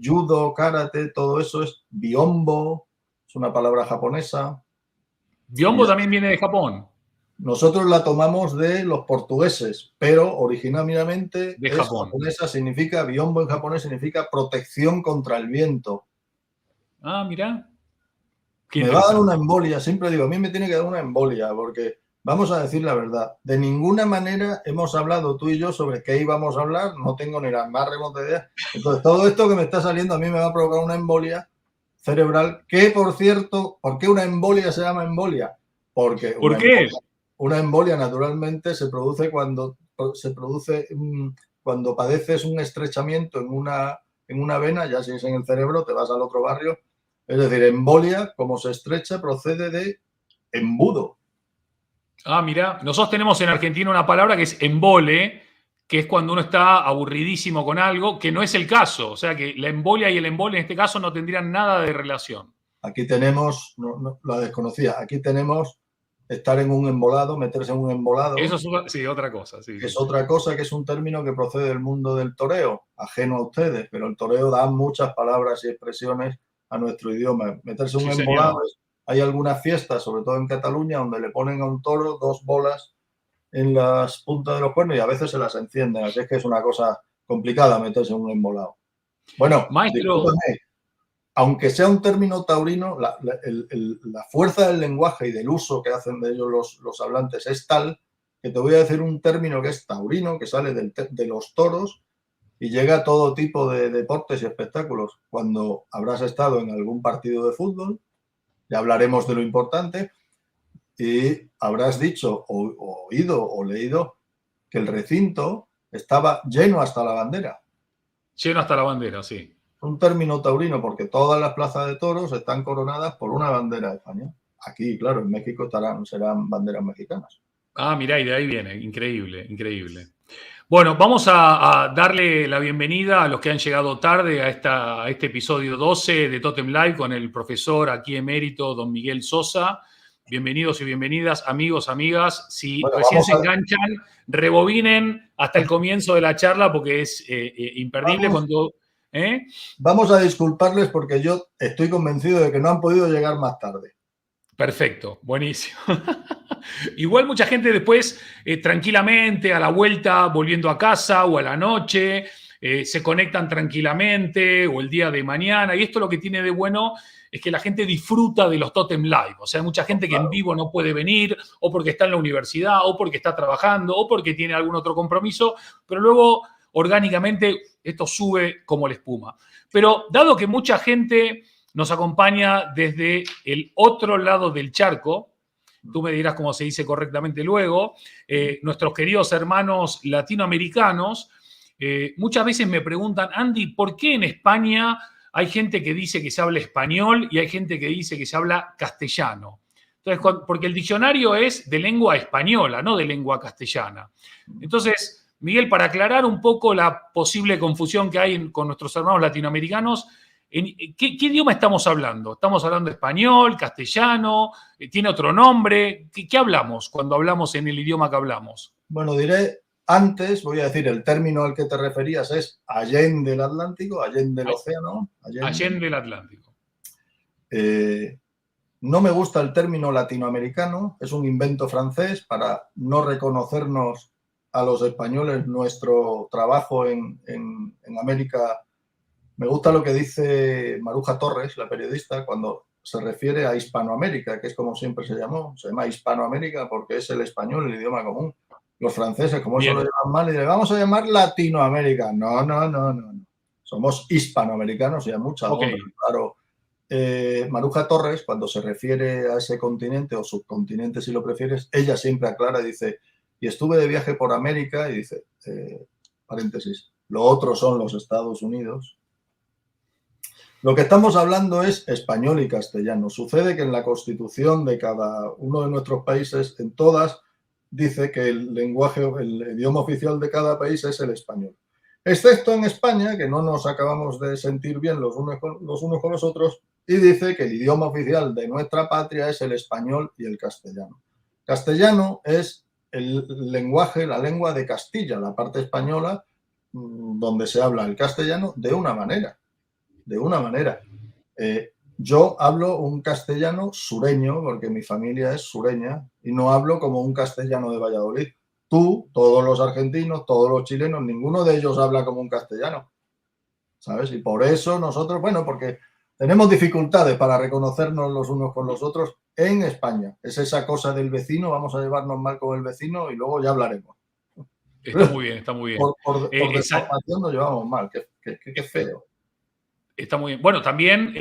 judo, karate, todo eso es biombo, es una palabra japonesa. Biombo también viene de Japón. Nosotros la tomamos de los portugueses, pero originalmente De es Japón. japonesa, significa, biombo en japonés significa protección contra el viento. Ah, mirá. Qué Me va a dar una interesante. embolia, siempre digo, a mí me tiene que dar una embolia, porque vamos a decir la verdad, de ninguna manera hemos hablado tú y yo sobre qué íbamos a hablar, no tengo ni la más remota idea. Entonces, todo esto que me está saliendo a mí me va a provocar una embolia cerebral, que por cierto, ¿por qué una embolia se llama embolia? Porque ¿Por qué? una embolia naturalmente se produce cuando padeces un estrechamiento en una vena, ya si es en el cerebro, te vas al otro barrio. Es decir, embolia, como se estrecha, procede de embudo. Ah, mirá. Nosotros tenemos en Argentina una palabra que es embole, que es cuando uno está aburridísimo con algo, que no es el caso. O sea que la embolia y el embole en este caso no tendrían nada de relación. Aquí tenemos, la desconocía, aquí tenemos estar en un embolado, meterse en un embolado. Eso es sí, otra cosa. Sí, Es sí, sí. otra cosa, que es un término que procede del mundo del toreo, ajeno a ustedes, pero el toreo da muchas palabras y expresiones a nuestro idioma. Meterse en un Sí, embolado, señor. hay algunas fiestas, sobre todo en Cataluña, donde le ponen a un toro 2 bolas en las puntas de los cuernos y a veces se las encienden, así es que es una cosa complicada meterse en un embolado. Bueno, Maestro, discúlpame, aunque sea un término taurino, la fuerza del lenguaje y del uso que hacen de ellos los hablantes es tal que te voy a decir un término que es taurino, que sale de los toros y llega a todo tipo de deportes y espectáculos. Cuando habrás estado en algún partido de fútbol, ya hablaremos de lo importante, y habrás dicho o oído o leído que el recinto estaba lleno hasta la bandera. lleno hasta la bandera, sí. Un término taurino porque todas las plazas de toros están coronadas por una bandera de España. Aquí, claro, en México serán banderas mexicanas. Ah, mirá, y de ahí viene. Increíble, increíble. Bueno, vamos a darle la bienvenida a los que han llegado tarde a este episodio 12 de Totem Live con el profesor aquí emérito, don Miguel Sosa. Bienvenidos y bienvenidas, amigos, amigas. Si Bueno, recién se enganchan, rebobinen hasta el comienzo de la charla porque es imperdible cuando... Vamos a disculparles porque yo estoy convencido de que no han podido llegar más tarde. Perfecto, buenísimo. Igual mucha gente después, tranquilamente, a la vuelta, volviendo a casa o a la noche, se conectan tranquilamente o el día de mañana. Y esto lo que tiene de bueno es que la gente disfruta de los Totem Live. O sea, hay mucha gente que en vivo no puede venir o porque está en la universidad o porque está trabajando o porque tiene algún otro compromiso, pero luego orgánicamente esto sube como la espuma. Pero dado que mucha gente nos acompaña desde el otro lado del charco, tú me dirás cómo se dice correctamente luego, nuestros queridos hermanos latinoamericanos, muchas veces me preguntan, Andy, ¿por qué en España hay gente que dice que se habla español y hay gente que dice que se habla castellano? Entonces, porque el diccionario es de lengua española, no de lengua castellana. Entonces, Miguel, para aclarar un poco la posible confusión que hay con nuestros hermanos latinoamericanos, ¿qué idioma estamos hablando? ¿Estamos hablando español, castellano? ¿Tiene otro nombre? ¿Qué hablamos cuando hablamos en el idioma que hablamos? Bueno, diré antes, voy a decir, el término al que te referías es allende el Atlántico, allende el océano. Allende el Atlántico. No me gusta el término latinoamericano, es un invento francés para no reconocernos a los españoles nuestro trabajo en América. Me gusta lo que dice Maruja Torres, la periodista, cuando se refiere a Hispanoamérica, que es como siempre se llamó. Se llama Hispanoamérica porque es el español, el idioma común. Los franceses, como eso lo llaman mal, y dicen, vamos a llamar Latinoamérica. No, no, no, no. Somos hispanoamericanos y hay mucha honra, claro. Maruja Torres, cuando se refiere a ese continente o subcontinente, si lo prefieres, ella siempre aclara y dice, y estuve de viaje por América, y dice, paréntesis, lo otro son los Estados Unidos. Lo que estamos hablando es español y castellano. Sucede que en la Constitución de cada uno de nuestros países, en todas, dice que el lenguaje, el idioma oficial de cada país es el español. Excepto en España, que no nos acabamos de sentir bien los unos con los otros, y dice que el idioma oficial de nuestra patria es el español y el castellano. Castellano es el lenguaje, la lengua de Castilla, la parte española, donde se habla el castellano de una manera. Yo hablo un castellano sureño, porque mi familia es sureña, y no hablo como un castellano de Valladolid. Tú, todos los argentinos, todos los chilenos, ninguno de ellos habla como un castellano, ¿sabes? Y por eso nosotros, bueno, porque tenemos dificultades para reconocernos los unos con los otros en España. Es esa cosa del vecino, vamos a llevarnos mal con el vecino y luego ya hablaremos. Está muy bien, está muy bien. Por deformación nos llevamos mal, qué feo. Está muy bien. Bueno, también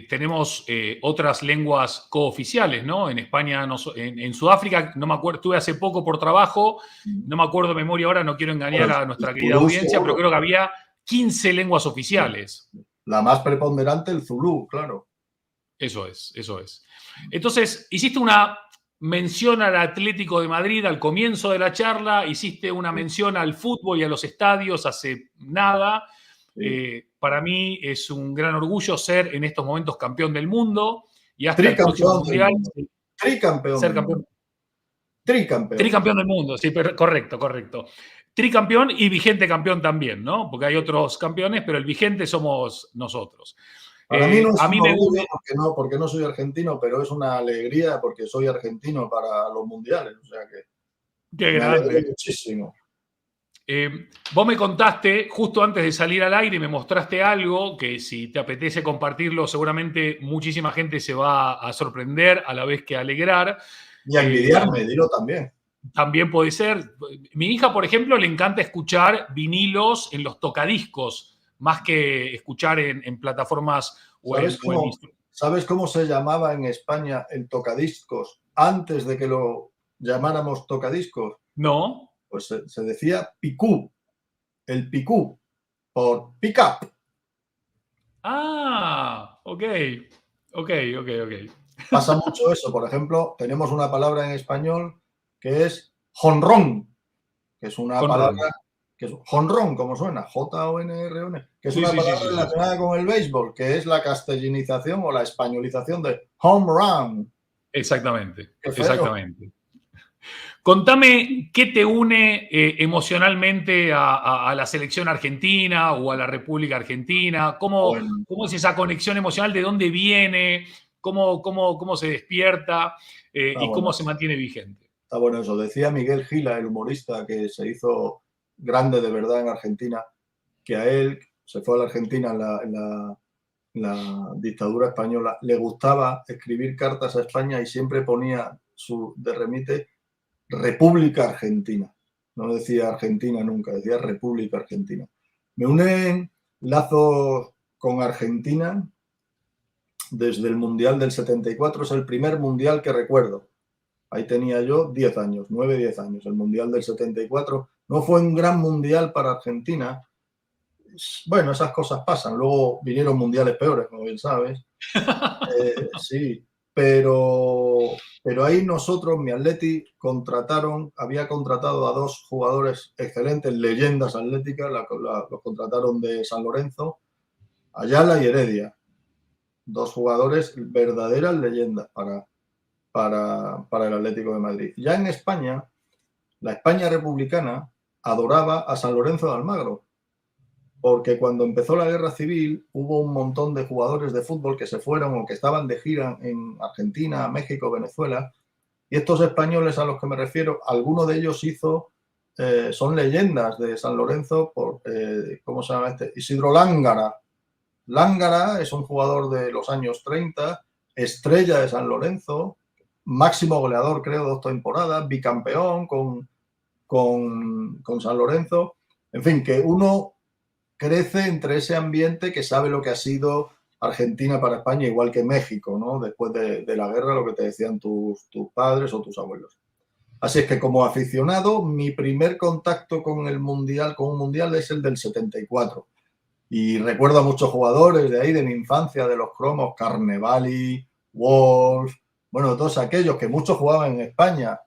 tenemos otras lenguas cooficiales, ¿no? En España, en Sudáfrica, no me acuerdo, estuve hace poco por trabajo, no me acuerdo de memoria ahora, no quiero engañar a nuestra querida audiencia, pero creo que había 15 lenguas oficiales. La más preponderante, el zulú, claro. Eso es, eso es. Entonces, hiciste una mención al Atlético de Madrid al comienzo de la charla, hiciste una mención al fútbol y a los estadios hace nada. Para mí es un gran orgullo ser en estos momentos campeón del mundo y hasta el próximo mundial ser campeón. Tricampeón del mundo, sí, pero correcto. Tricampeón y vigente campeón también, ¿no? Porque hay otros campeones, pero el vigente somos nosotros. Para mí no es un orgullo porque no soy argentino, pero es una alegría porque soy argentino para los mundiales. O sea que qué grande. Muchísimo. Vos me contaste justo antes de salir al aire, me mostraste algo que si te apetece compartirlo, seguramente muchísima gente se va a sorprender a la vez que alegrar. Y a envidiarme, dilo también. También puede ser. Mi hija, por ejemplo, le encanta escuchar vinilos en los tocadiscos, más que escuchar en plataformas o en... ¿Sabes cómo se llamaba en España el tocadiscos antes de que lo llamáramos tocadiscos? No. Pues se decía picú, el picú, por pick up. Ah, ok. Pasa mucho eso. Por ejemplo, tenemos una palabra en español que es jonrón, que es una palabra que es jonrón, como suena, J-O-N-R-O-N, que es una palabra relacionada con el béisbol, que es la castellanización o la españolización de home run. Exactamente. Contame qué te une emocionalmente a la selección argentina o a la República Argentina. ¿Cómo es esa conexión emocional? ¿De dónde viene? ¿Cómo se despierta? ¿Y cómo se mantiene vigente? Está bueno eso. Decía Miguel Gila, el humorista que se hizo grande de verdad en Argentina, que a él se fue a la Argentina en la dictadura española, le gustaba escribir cartas a España y siempre ponía de remite República Argentina. No decía Argentina nunca, decía República Argentina. Me unen lazos con Argentina desde el Mundial del 74, es el primer Mundial que recuerdo. Ahí tenía yo 10 años, 9, 10 años. El Mundial del 74 no fue un gran Mundial para Argentina. Bueno, esas cosas pasan. Luego vinieron mundiales peores, como bien sabes. Sí, pero ahí nosotros, mi Atleti, había contratado a 2 jugadores excelentes, leyendas atléticas, los contrataron de San Lorenzo, Ayala y Heredia. 2 jugadores verdaderas leyendas para el Atlético de Madrid. Ya en España, la España republicana adoraba a San Lorenzo de Almagro. porque cuando empezó la guerra civil hubo un montón de jugadores de fútbol que se fueron o que estaban de gira en Argentina, México, Venezuela, y estos españoles a los que me refiero, alguno de ellos son leyendas de San Lorenzo, ¿cómo se llama este? Isidro Lángara. Lángara es un jugador de los años 30, estrella de San Lorenzo, máximo goleador, creo, 2 temporadas, bicampeón con San Lorenzo. En fin, que uno crece entre ese ambiente que sabe lo que ha sido Argentina para España, igual que México, ¿no? Después de la guerra, lo que te decían tus padres o tus abuelos. Así es que como aficionado, mi primer contacto con un mundial es el del 74. Y recuerdo a muchos jugadores de ahí, de mi infancia, de los cromos, Carnevali, Wolf, bueno, todos aquellos que muchos jugaban en España.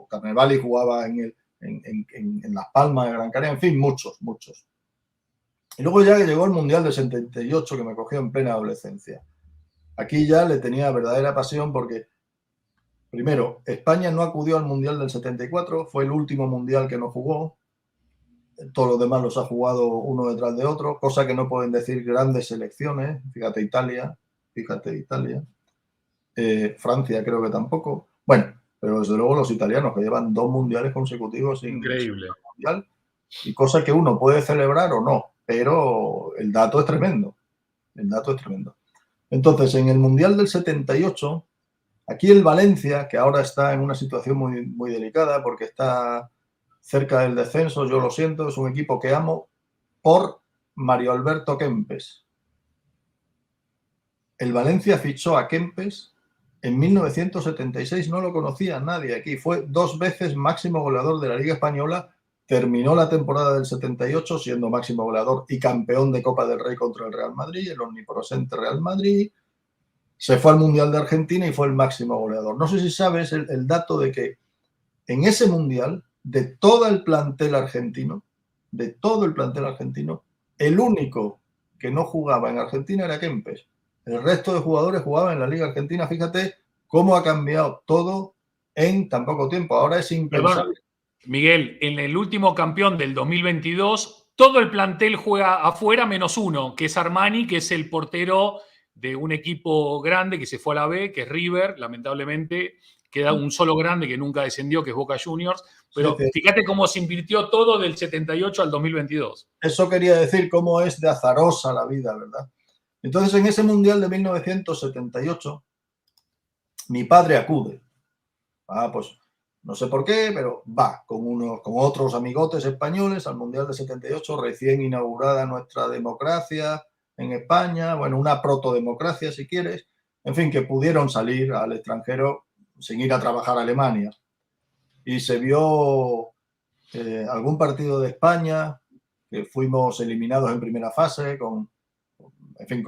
Carnevali jugaba en Las Palmas de Gran Canaria, en fin, muchos. Y luego ya que llegó el Mundial del 78, que me cogió en plena adolescencia. Aquí ya le tenía verdadera pasión porque, primero, España no acudió al Mundial del 74, fue el último Mundial que no jugó. Todos los demás los ha jugado uno detrás de otro, cosa que no pueden decir grandes selecciones. Fíjate Italia. Francia creo que tampoco. Bueno, pero desde luego los italianos, que llevan 2 mundiales consecutivos sin mundial, y cosa que uno puede celebrar o no, pero el dato es tremendo. Entonces, en el Mundial del 78, aquí el Valencia, que ahora está en una situación muy, muy delicada porque está cerca del descenso, yo lo siento, es un equipo que amo, por Mario Alberto Kempes. El Valencia fichó a Kempes en 1976, no lo conocía nadie aquí, fue 2 veces máximo goleador de la Liga Española, terminó la temporada del 78 siendo máximo goleador y campeón de Copa del Rey contra el Real Madrid, el omnipresente Real Madrid, se fue al Mundial de Argentina y fue el máximo goleador. No sé si sabes el dato de que en ese Mundial, de todo el plantel argentino, el único que no jugaba en Argentina era Kempes. El resto de jugadores jugaban en la Liga Argentina. Fíjate cómo ha cambiado todo en tan poco tiempo. Ahora es impensable. Perdón, Miguel, en el último campeón del 2022, todo el plantel juega afuera menos uno, que es Armani, que es el portero de un equipo grande que se fue a la B, que es River, lamentablemente. Queda un solo grande que nunca descendió, que es Boca Juniors. Pero sí, fíjate cómo se invirtió todo del 78 al 2022. Eso quería decir cómo es de azarosa la vida, ¿verdad? Entonces, en ese Mundial de 1978, mi padre acude. Pues no sé por qué, pero va con otros amigotes españoles al Mundial de 78, recién inaugurada nuestra democracia en España, bueno, una protodemocracia si quieres, en fin, que pudieron salir al extranjero sin ir a trabajar a Alemania. Y se vio algún partido de España, que fuimos eliminados en primera fase, con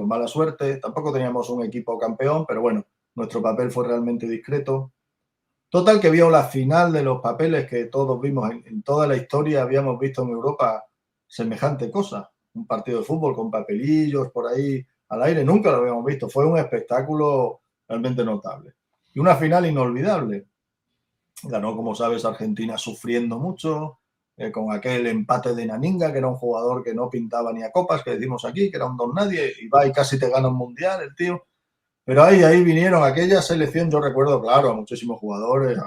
mala suerte. Tampoco teníamos un equipo campeón, pero bueno, nuestro papel fue realmente discreto. Total, que vio la final de los papeles que todos vimos en toda la historia, habíamos visto en Europa semejante cosa. Un partido de fútbol con papelillos por ahí al aire, nunca lo habíamos visto. Fue un espectáculo realmente notable. Y una final inolvidable. Ganó, como sabes, Argentina sufriendo mucho, con aquel empate de Naninga, que era un jugador que no pintaba ni a copas, que decimos aquí, que era un don nadie, y va y casi te gana un mundial el tío. Pero ahí vinieron aquella selección, yo recuerdo, claro, a muchísimos jugadores,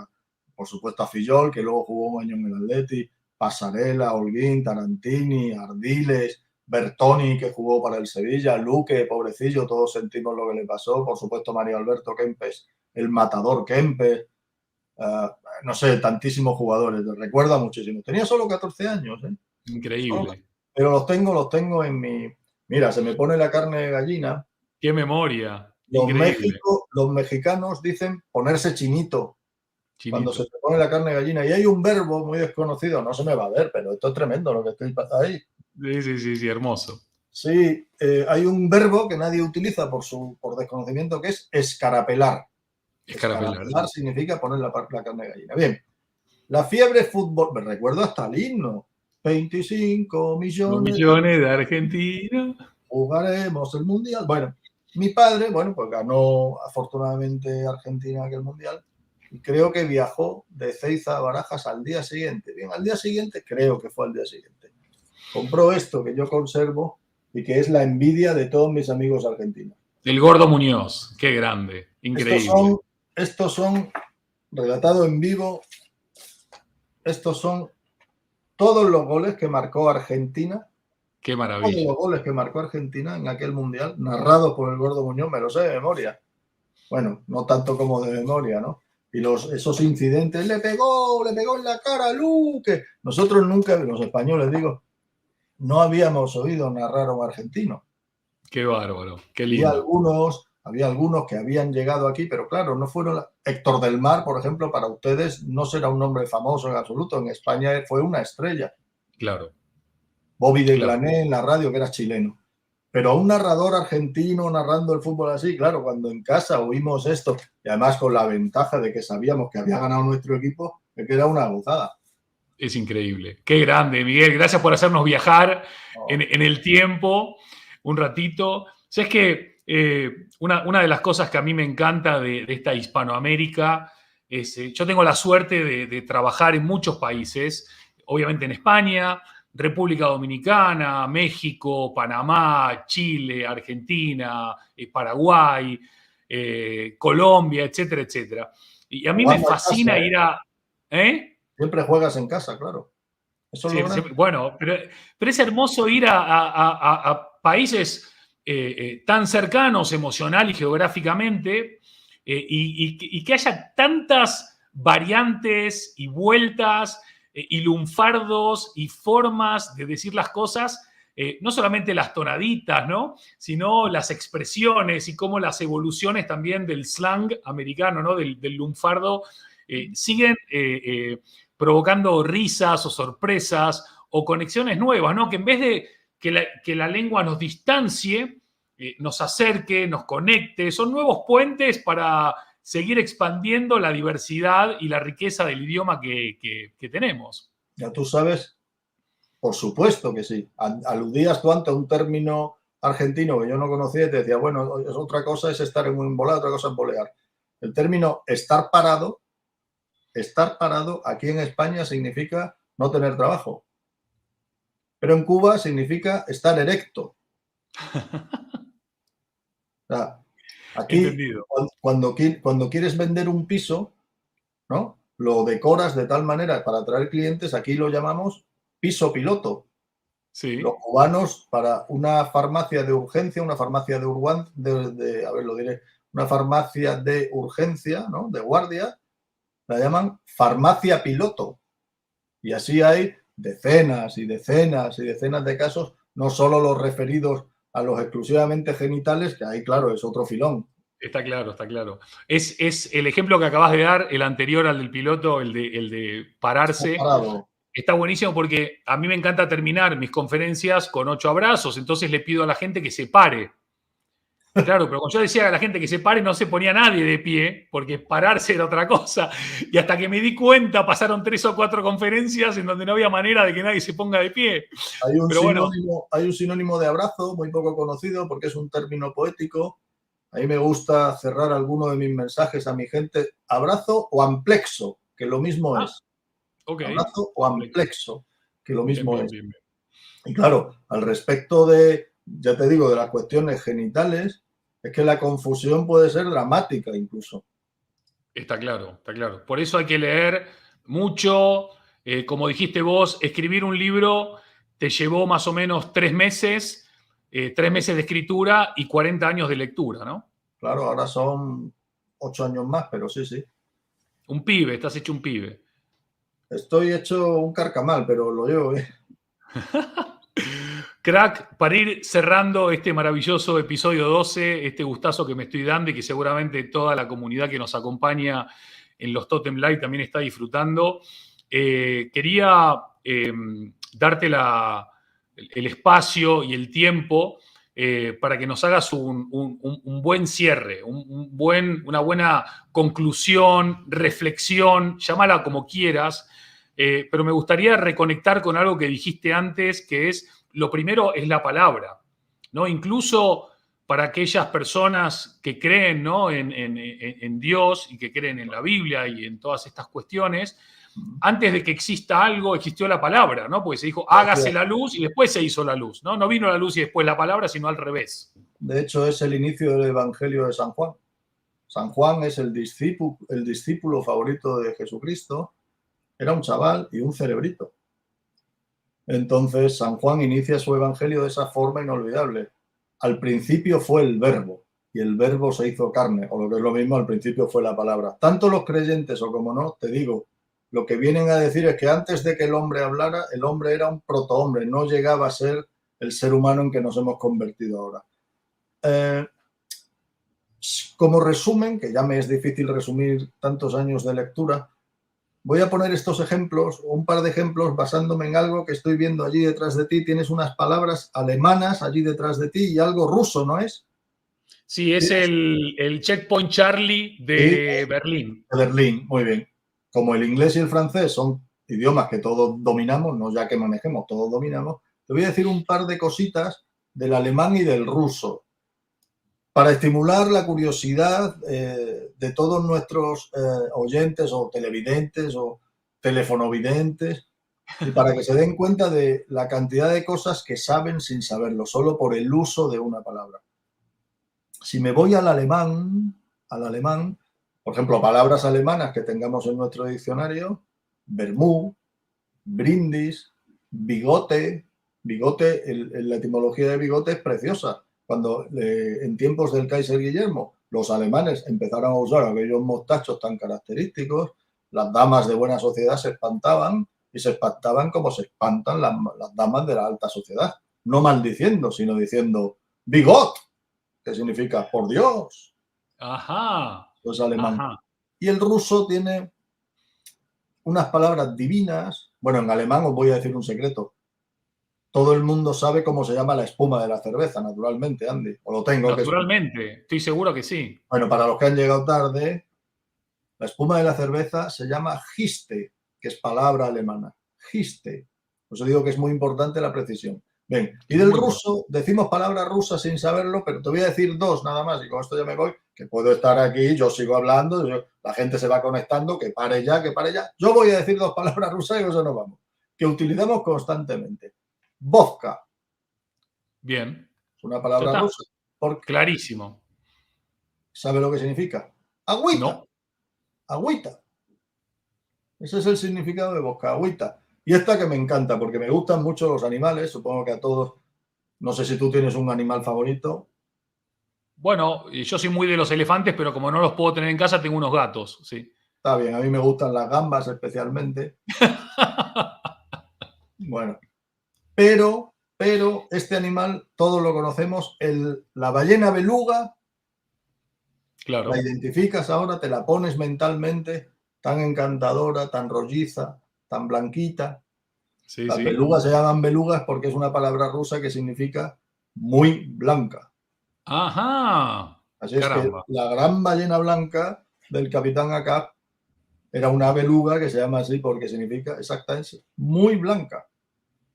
por supuesto a Fillol, que luego jugó un año en el Atleti, Pasarela, Holguín, Tarantini, Ardiles, Bertoni, que jugó para el Sevilla, Luque, pobrecillo, todos sentimos lo que le pasó, por supuesto Mario Alberto Kempes, el matador Kempes, no sé, tantísimos jugadores, recuerdo a muchísimos. Tenía solo 14 años, ¿eh? Increíble. Pero los tengo en mi... Mira, se me pone la carne de gallina. ¡Qué memoria! Los mexicanos dicen ponerse chinito cuando se te pone la carne de gallina. Y hay un verbo muy desconocido, no se me va a ver, pero esto es tremendo lo que estoy pasando ahí. Sí, hermoso. Sí, hay un verbo que nadie utiliza por desconocimiento, que es escarapelar. Escarapelar significa poner la carne de gallina. Bien, la fiebre fútbol, me recuerdo hasta el himno. 25 millones de argentinos. Jugaremos el mundial. Bueno, mi padre, pues ganó afortunadamente Argentina aquel mundial y creo que viajó de Ezeiza a Barajas al día siguiente. Bien, al día siguiente, creo que fue al día siguiente. compró esto que yo conservo y que es la envidia de todos mis amigos argentinos. El Gordo Muñoz, qué grande, increíble. Estos son relatado en vivo, estos son todos los goles que marcó Argentina. Qué Todos maravilla. los goles que marcó Argentina en aquel mundial, narrados por el Gordo Muñoz, me lo sé de memoria. Bueno, no tanto como de memoria, ¿no? Y esos incidentes, le pegó en la cara a Luque. Nosotros nunca, los españoles digo, no habíamos oído narrar a un argentino. Qué bárbaro, qué lindo. Había algunos que habían llegado aquí, pero claro, no fueron. Héctor del Mar, por ejemplo, para ustedes no será un nombre famoso en absoluto. En España fue una estrella. Claro. Bobby de Claro. Glané en la radio, que era chileno. Pero a un narrador argentino narrando el fútbol así, claro, cuando en casa oímos esto, y además con la ventaja de que sabíamos que había ganado nuestro equipo, que era una gozada. Es increíble. Qué grande, Miguel. Gracias por hacernos viajar en el tiempo un ratito. Sabes que una de las cosas que a mí me encanta de esta Hispanoamérica es, yo tengo la suerte de trabajar en muchos países, obviamente en España, República Dominicana, México, Panamá, Chile, Argentina, Paraguay, Colombia, etcétera, etcétera. Y a mí me Jugando en fascina casa, ir a... ¿Eh? Siempre juegas en casa, claro. Eso es lo Sí, grande. bueno, pero es hermoso ir a países tan cercanos emocional y geográficamente y que haya tantas variantes y vueltas y lunfardos y formas de decir las cosas, no solamente las tonaditas, ¿no? Sino las expresiones y cómo las evoluciones también del slang americano, ¿no? Del lunfardo, siguen provocando risas o sorpresas o conexiones nuevas, ¿no? Que en vez de que la lengua nos distancie, nos acerque, nos conecte, son nuevos puentes para seguir expandiendo la diversidad y la riqueza del idioma que tenemos. Ya tú sabes, por supuesto que sí. Aludías tú antes a un término argentino que yo no conocía y te decía, bueno, otra cosa es estar en un embolado, otra cosa es bolear. El término estar parado aquí en España significa no tener trabajo. Pero en Cuba significa estar erecto. O sea, aquí, Entendido. cuando quieres vender un piso, ¿no? Lo decoras de tal manera para atraer clientes, aquí lo llamamos piso piloto. Los Sí. cubanos, para una farmacia de urgencia, una farmacia una farmacia de urgencia, ¿no? De guardia, la llaman farmacia piloto. Y así hay decenas y decenas y decenas de casos, no solo los referidos a los exclusivamente genitales, que ahí, claro, es otro filón. Está claro, está claro. Es el ejemplo que acabas de dar, el anterior al del piloto, el de pararse. Está buenísimo porque a mí me encanta terminar mis conferencias con 8 abrazos, entonces le pido a la gente que se pare. Claro, pero cuando yo decía a la gente que se pare, no se ponía nadie de pie, porque pararse era otra cosa. Y hasta que me di cuenta, pasaron 3 o 4 conferencias en donde no había manera de que nadie se ponga de pie. Hay un sinónimo de abrazo muy poco conocido porque es un término poético. A mí me gusta cerrar alguno de mis mensajes a mi gente, abrazo o amplexo, que lo mismo es. Okay. Abrazo o amplexo, que lo mismo bien, es. Bien. Y claro, al respecto de, ya te digo, de las cuestiones genitales, es que la confusión puede ser dramática incluso. Está claro, está claro. Por eso hay que leer mucho. Como dijiste vos, escribir un libro te llevó más o menos 3 meses, 3 meses de escritura y 40 años de lectura, ¿no? Claro, ahora son 8 años más, pero sí, sí. Un pibe, estás hecho un pibe. Estoy hecho un carcamal, pero lo llevo bien. Crack, para ir cerrando este maravilloso episodio 12, este gustazo que me estoy dando y que seguramente toda la comunidad que nos acompaña en los Totem Live también está disfrutando, quería darte el espacio y el tiempo para que nos hagas un buen cierre, una buena conclusión, reflexión, llámala como quieras, pero me gustaría reconectar con algo que dijiste antes, que es, lo primero es la palabra, ¿no? Incluso para aquellas personas que creen, ¿no? en Dios y que creen en la Biblia y en todas estas cuestiones, antes de que exista algo, existió la palabra, ¿no? Porque se dijo, hágase la luz y después se hizo la luz, ¿no? No vino la luz y después la palabra, sino al revés. De hecho, es el inicio del Evangelio de San Juan. San Juan es el discípulo favorito de Jesucristo. Era un chaval y un cerebrito. Entonces, San Juan inicia su evangelio de esa forma inolvidable. Al principio fue el verbo, y el verbo se hizo carne, o lo que es lo mismo, al principio fue la palabra. Tanto los creyentes o como no, te digo, lo que vienen a decir es que antes de que el hombre hablara, el hombre era un protohombre, no llegaba a ser el ser humano en que nos hemos convertido ahora. Como resumen, que ya me es difícil resumir tantos años de lectura, voy a poner estos ejemplos, un par de ejemplos basándome en algo que estoy viendo allí detrás de ti. Tienes unas palabras alemanas allí detrás de ti y algo ruso, ¿no es? Sí, es el Checkpoint Charlie de Berlín. De Berlín, muy bien. Como el inglés y el francés son idiomas que todos dominamos, no ya que manejemos, todos dominamos, te voy a decir un par de cositas del alemán y del ruso para estimular la curiosidad de todos nuestros oyentes o televidentes o telefonovidentes y para que se den cuenta de la cantidad de cosas que saben sin saberlo, solo por el uso de una palabra. Si me voy al alemán, por ejemplo, palabras alemanas que tengamos en nuestro diccionario, vermú, brindis, bigote. Bigote, la etimología de bigote es preciosa. Cuando en tiempos del Kaiser Guillermo los alemanes empezaron a usar aquellos mostachos tan característicos, las damas de buena sociedad se espantaban y se espantaban como se espantan las damas de la alta sociedad. No maldiciendo, sino diciendo bigot, que significa por Dios. Ajá. Pues alemán. Ajá. Y el ruso tiene unas palabras divinas. Bueno, en alemán os voy a decir un secreto. Todo el mundo sabe cómo se llama la espuma de la cerveza, naturalmente, Andy. O lo tengo que naturalmente, estoy seguro que sí. Bueno, para los que han llegado tarde, la espuma de la cerveza se llama Giste, que es palabra alemana. Giste. Os digo que es muy importante la precisión. Bien, y del ruso, decimos palabras rusas sin saberlo, pero te voy a decir dos nada más, y con esto ya me voy, que puedo estar aquí, yo sigo hablando, la gente se va conectando, que pare ya, que pare ya. Yo voy a decir dos palabras rusas y eso nos vamos, que utilizamos constantemente. Vodka. Bien. Es una palabra rusa. Clarísimo. ¿Sabe lo que significa? Agüita. No. Agüita. Ese es el significado de vodka, agüita. Y esta que me encanta, porque me gustan mucho los animales, supongo que a todos. No sé si tú tienes un animal favorito. Bueno, yo soy muy de los elefantes, pero como no los puedo tener en casa, tengo unos gatos, sí. Está bien, a mí me gustan las gambas especialmente. Bueno, pero este animal todos lo conocemos, la ballena beluga. Claro. La identificas ahora, te la pones mentalmente, tan encantadora, tan rolliza, tan blanquita. Sí, Las sí. belugas se llaman belugas porque es una palabra rusa que significa muy blanca. Ajá. Así caramba. Es que la gran ballena blanca del Capitán Ahab era una beluga que se llama así porque significa exactamente muy blanca.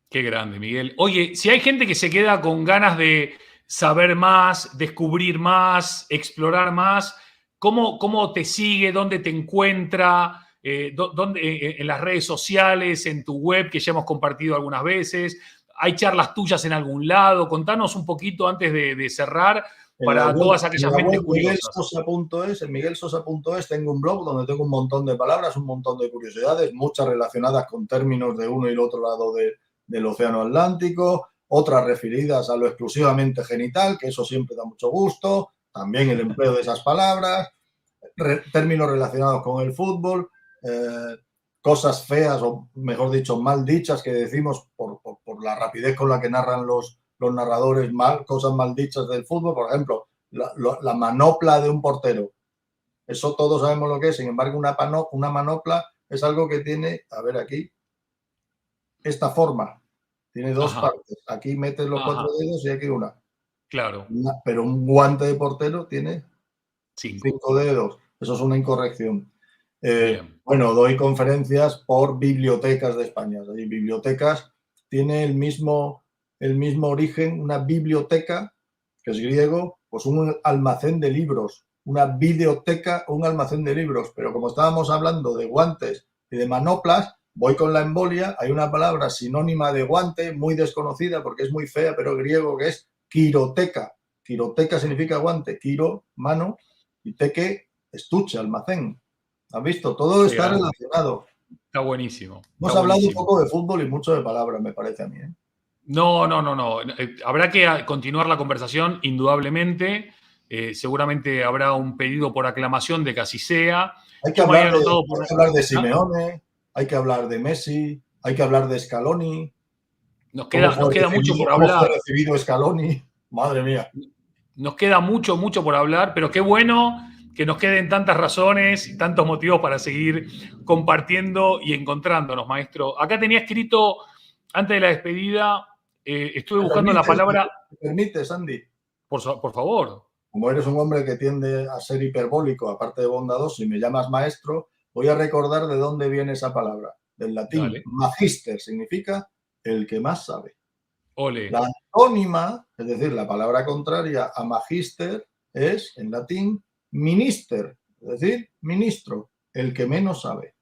Qué grande, Miguel. Oye, si hay gente que se queda con ganas de saber más, descubrir más, explorar más, ¿cómo te sigue? ¿Dónde te encuentra? En las redes sociales, en tu web, que ya hemos compartido algunas veces. ¿Hay charlas tuyas en algún lado? Contanos un poquito antes de cerrar para todas aquellas mentes curiosas. En miguelsosa.es tengo un blog donde tengo un montón de palabras, un montón de curiosidades, muchas relacionadas con términos de uno y el otro lado del océano Atlántico, otras referidas a lo exclusivamente genital, que eso siempre da mucho gusto, también el empleo de esas palabras, términos relacionados con el fútbol, cosas feas o mejor dicho mal dichas que decimos por la rapidez con la que narran los narradores cosas mal dichas del fútbol, por ejemplo, la manopla de un portero. Eso todos sabemos lo que es, sin embargo, una manopla es algo que tiene, a ver aquí, esta forma. Tiene dos partes. Aquí metes los 4 dedos y aquí una. Claro. Pero un guante de portero tiene 5 dedos. Eso es una incorrección. Bueno, doy conferencias por bibliotecas de España. Hay bibliotecas, tiene el mismo origen, una biblioteca, que es griego, pues un almacén de libros, una videoteca, un almacén de libros. Pero como estábamos hablando de guantes y de manoplas, voy con la embolia. Hay una palabra sinónima de guante, muy desconocida porque es muy fea, pero griego, que es quiroteca. Quiroteca significa guante, quiro, mano, y teque, estuche, almacén. ¿Has visto? Todo Qué está grande. relacionado. Está buenísimo. Está Hemos hablado un buenísimo. poco de fútbol y mucho de palabras, me parece a mí, ¿eh? No. Habrá que continuar la conversación, indudablemente. Seguramente habrá un pedido por aclamación de que así sea. Hay que Yo me había hablar de, anotado hay por... que hablar de ¿Ah? Simeone, hay que hablar de Messi, hay que hablar de Scaloni. Nos queda mucho por ¿Cómo fue hablar. recibido Scaloni? Madre mía. Nos queda mucho por hablar, pero qué bueno que nos queden tantas razones y tantos motivos para seguir compartiendo y encontrándonos, maestro. Acá tenía escrito, antes de la despedida, estuve buscando la palabra... ¿Me permites, Andy? Por favor. Como eres un hombre que tiende a ser hiperbólico, aparte de bondadoso, y me llamas maestro, voy a recordar de dónde viene esa palabra. Del latín, Dale. magister significa el que más sabe. Ole. La antónima, es decir, la palabra contraria a magister, es en latín minister, es decir, ministro, el que menos sabe.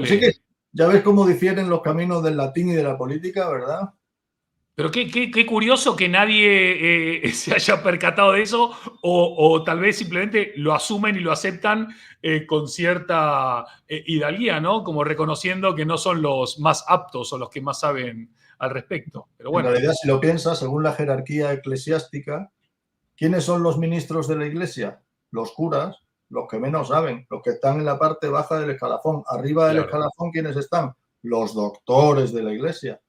Así que Ole. ya ves cómo difieren los caminos del latín y de la política, ¿verdad? Pero qué curioso que nadie se haya percatado de eso o tal vez simplemente lo asumen y lo aceptan con cierta hidalguía, ¿no? Como reconociendo que no son los más aptos o los que más saben al respecto. Pero En bueno, realidad, si lo piensas, según la jerarquía eclesiástica, ¿quiénes son los ministros de la iglesia? Los curas, los que menos saben, los que están en la parte baja del escalafón. Arriba del claro. escalafón, ¿quiénes están? Los doctores de la iglesia.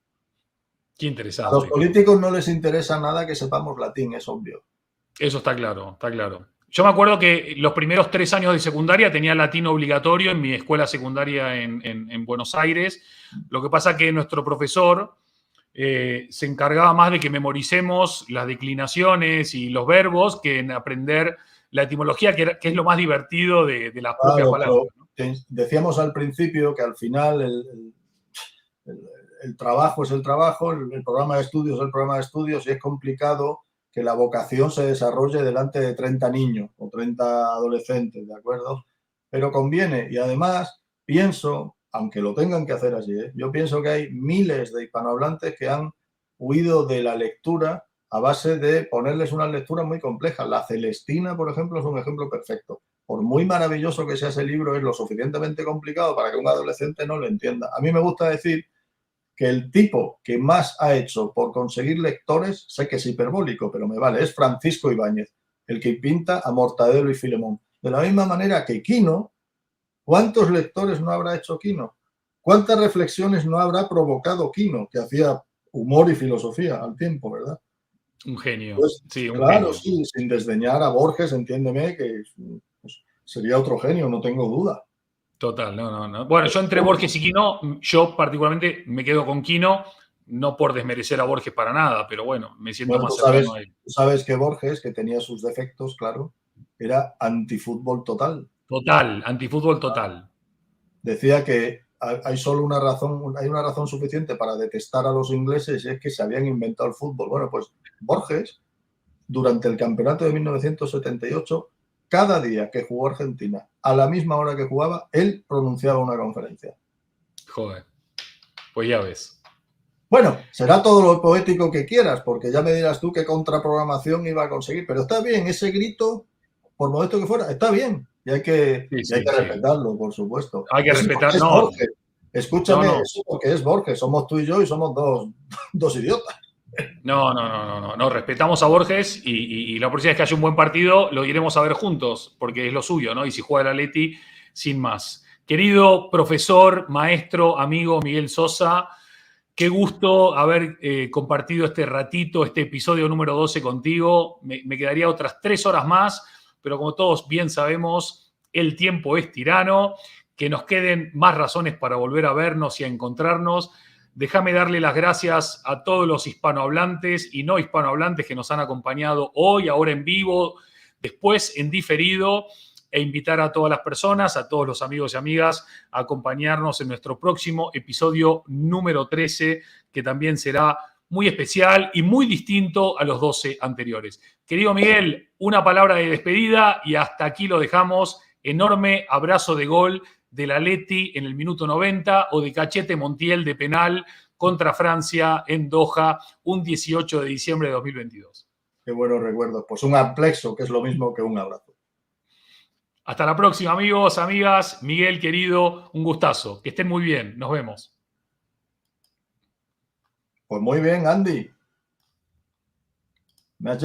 Qué A los interesante. políticos no les interesa nada que sepamos latín, es obvio. Eso está claro, está claro. Yo me acuerdo que los primeros 3 años de secundaria tenía latín obligatorio en mi escuela secundaria en Buenos Aires. Lo que pasa que nuestro profesor se encargaba más de que memoricemos las declinaciones y los verbos que en aprender la etimología, que es lo más divertido de las propias Claro, palabras, ¿no? pero decíamos al principio que al final el, el trabajo es el trabajo, el programa de estudios es el programa de estudios y es complicado que la vocación se desarrolle delante de 30 niños o 30 adolescentes, ¿de acuerdo? Pero conviene y además pienso, aunque lo tengan que hacer así, yo pienso que hay miles de hispanohablantes que han huido de la lectura a base de ponerles unas lecturas muy complejas. La Celestina, por ejemplo, es un ejemplo perfecto. Por muy maravilloso que sea ese libro, es lo suficientemente complicado para que un adolescente no lo entienda. A mí me gusta decir que el tipo que más ha hecho por conseguir lectores, sé que es hiperbólico, pero me vale, es Francisco Ibáñez, el que pinta a Mortadelo y Filemón. De la misma manera que Quino, ¿cuántos lectores no habrá hecho Quino? ¿Cuántas reflexiones no habrá provocado Quino, que hacía humor y filosofía al tiempo, ¿verdad? Un genio, Pues, sí, un claro, genio. sí, sin desdeñar a Borges, entiéndeme que pues, sería otro genio, no tengo duda. Total, no. Bueno, yo entre Borges y Quino, yo particularmente me quedo con Quino, no por desmerecer a Borges para nada, pero bueno, me siento Bueno, más cercano a él. tú sabes que Borges, que tenía sus defectos, claro, era antifútbol total. Total, antifútbol total. Decía que hay solo una razón, hay una razón suficiente para detestar a los ingleses y es que se habían inventado el fútbol. Bueno, pues Borges, durante el campeonato de 1978, cada día que jugó Argentina, a la misma hora que jugaba, él pronunciaba una conferencia. Joder, pues ya ves. Bueno, será todo lo poético que quieras, porque ya me dirás tú qué contraprogramación iba a conseguir, pero está bien, ese grito, por modesto que fuera, está bien, y hay que Sí. respetarlo, por supuesto. Hay que Eso porque respetar, es no, Borges. Escúchame, no. eso porque es Borges, somos tú y yo y somos dos idiotas. No, respetamos a Borges y la próxima vez que haya un buen partido lo iremos a ver juntos, porque es lo suyo, ¿no? Y si juega el Atleti, sin más. Querido profesor, maestro, amigo Miguel Sosa, qué gusto haber compartido este ratito, este episodio número 12 contigo. Me quedaría otras 3 horas más, pero como todos bien sabemos, el tiempo es tirano. Que nos queden más razones para volver a vernos y a encontrarnos. Déjame darle las gracias a todos los hispanohablantes y no hispanohablantes que nos han acompañado hoy, ahora en vivo, después en diferido, e invitar a todas las personas, a todos los amigos y amigas, a acompañarnos en nuestro próximo episodio número 13, que también será muy especial y muy distinto a los 12 anteriores. Querido Miguel, una palabra de despedida y hasta aquí lo dejamos. Enorme abrazo de gol del Atleti en el minuto 90 o de Cachete Montiel de penal contra Francia en Doha un 18 de diciembre de 2022. Qué buenos recuerdos. Pues un aplexo, que es lo mismo que un abrazo. Hasta la próxima, amigos, amigas. Miguel, querido, un gustazo. Que estén muy bien. Nos vemos. Pues muy bien, Andy.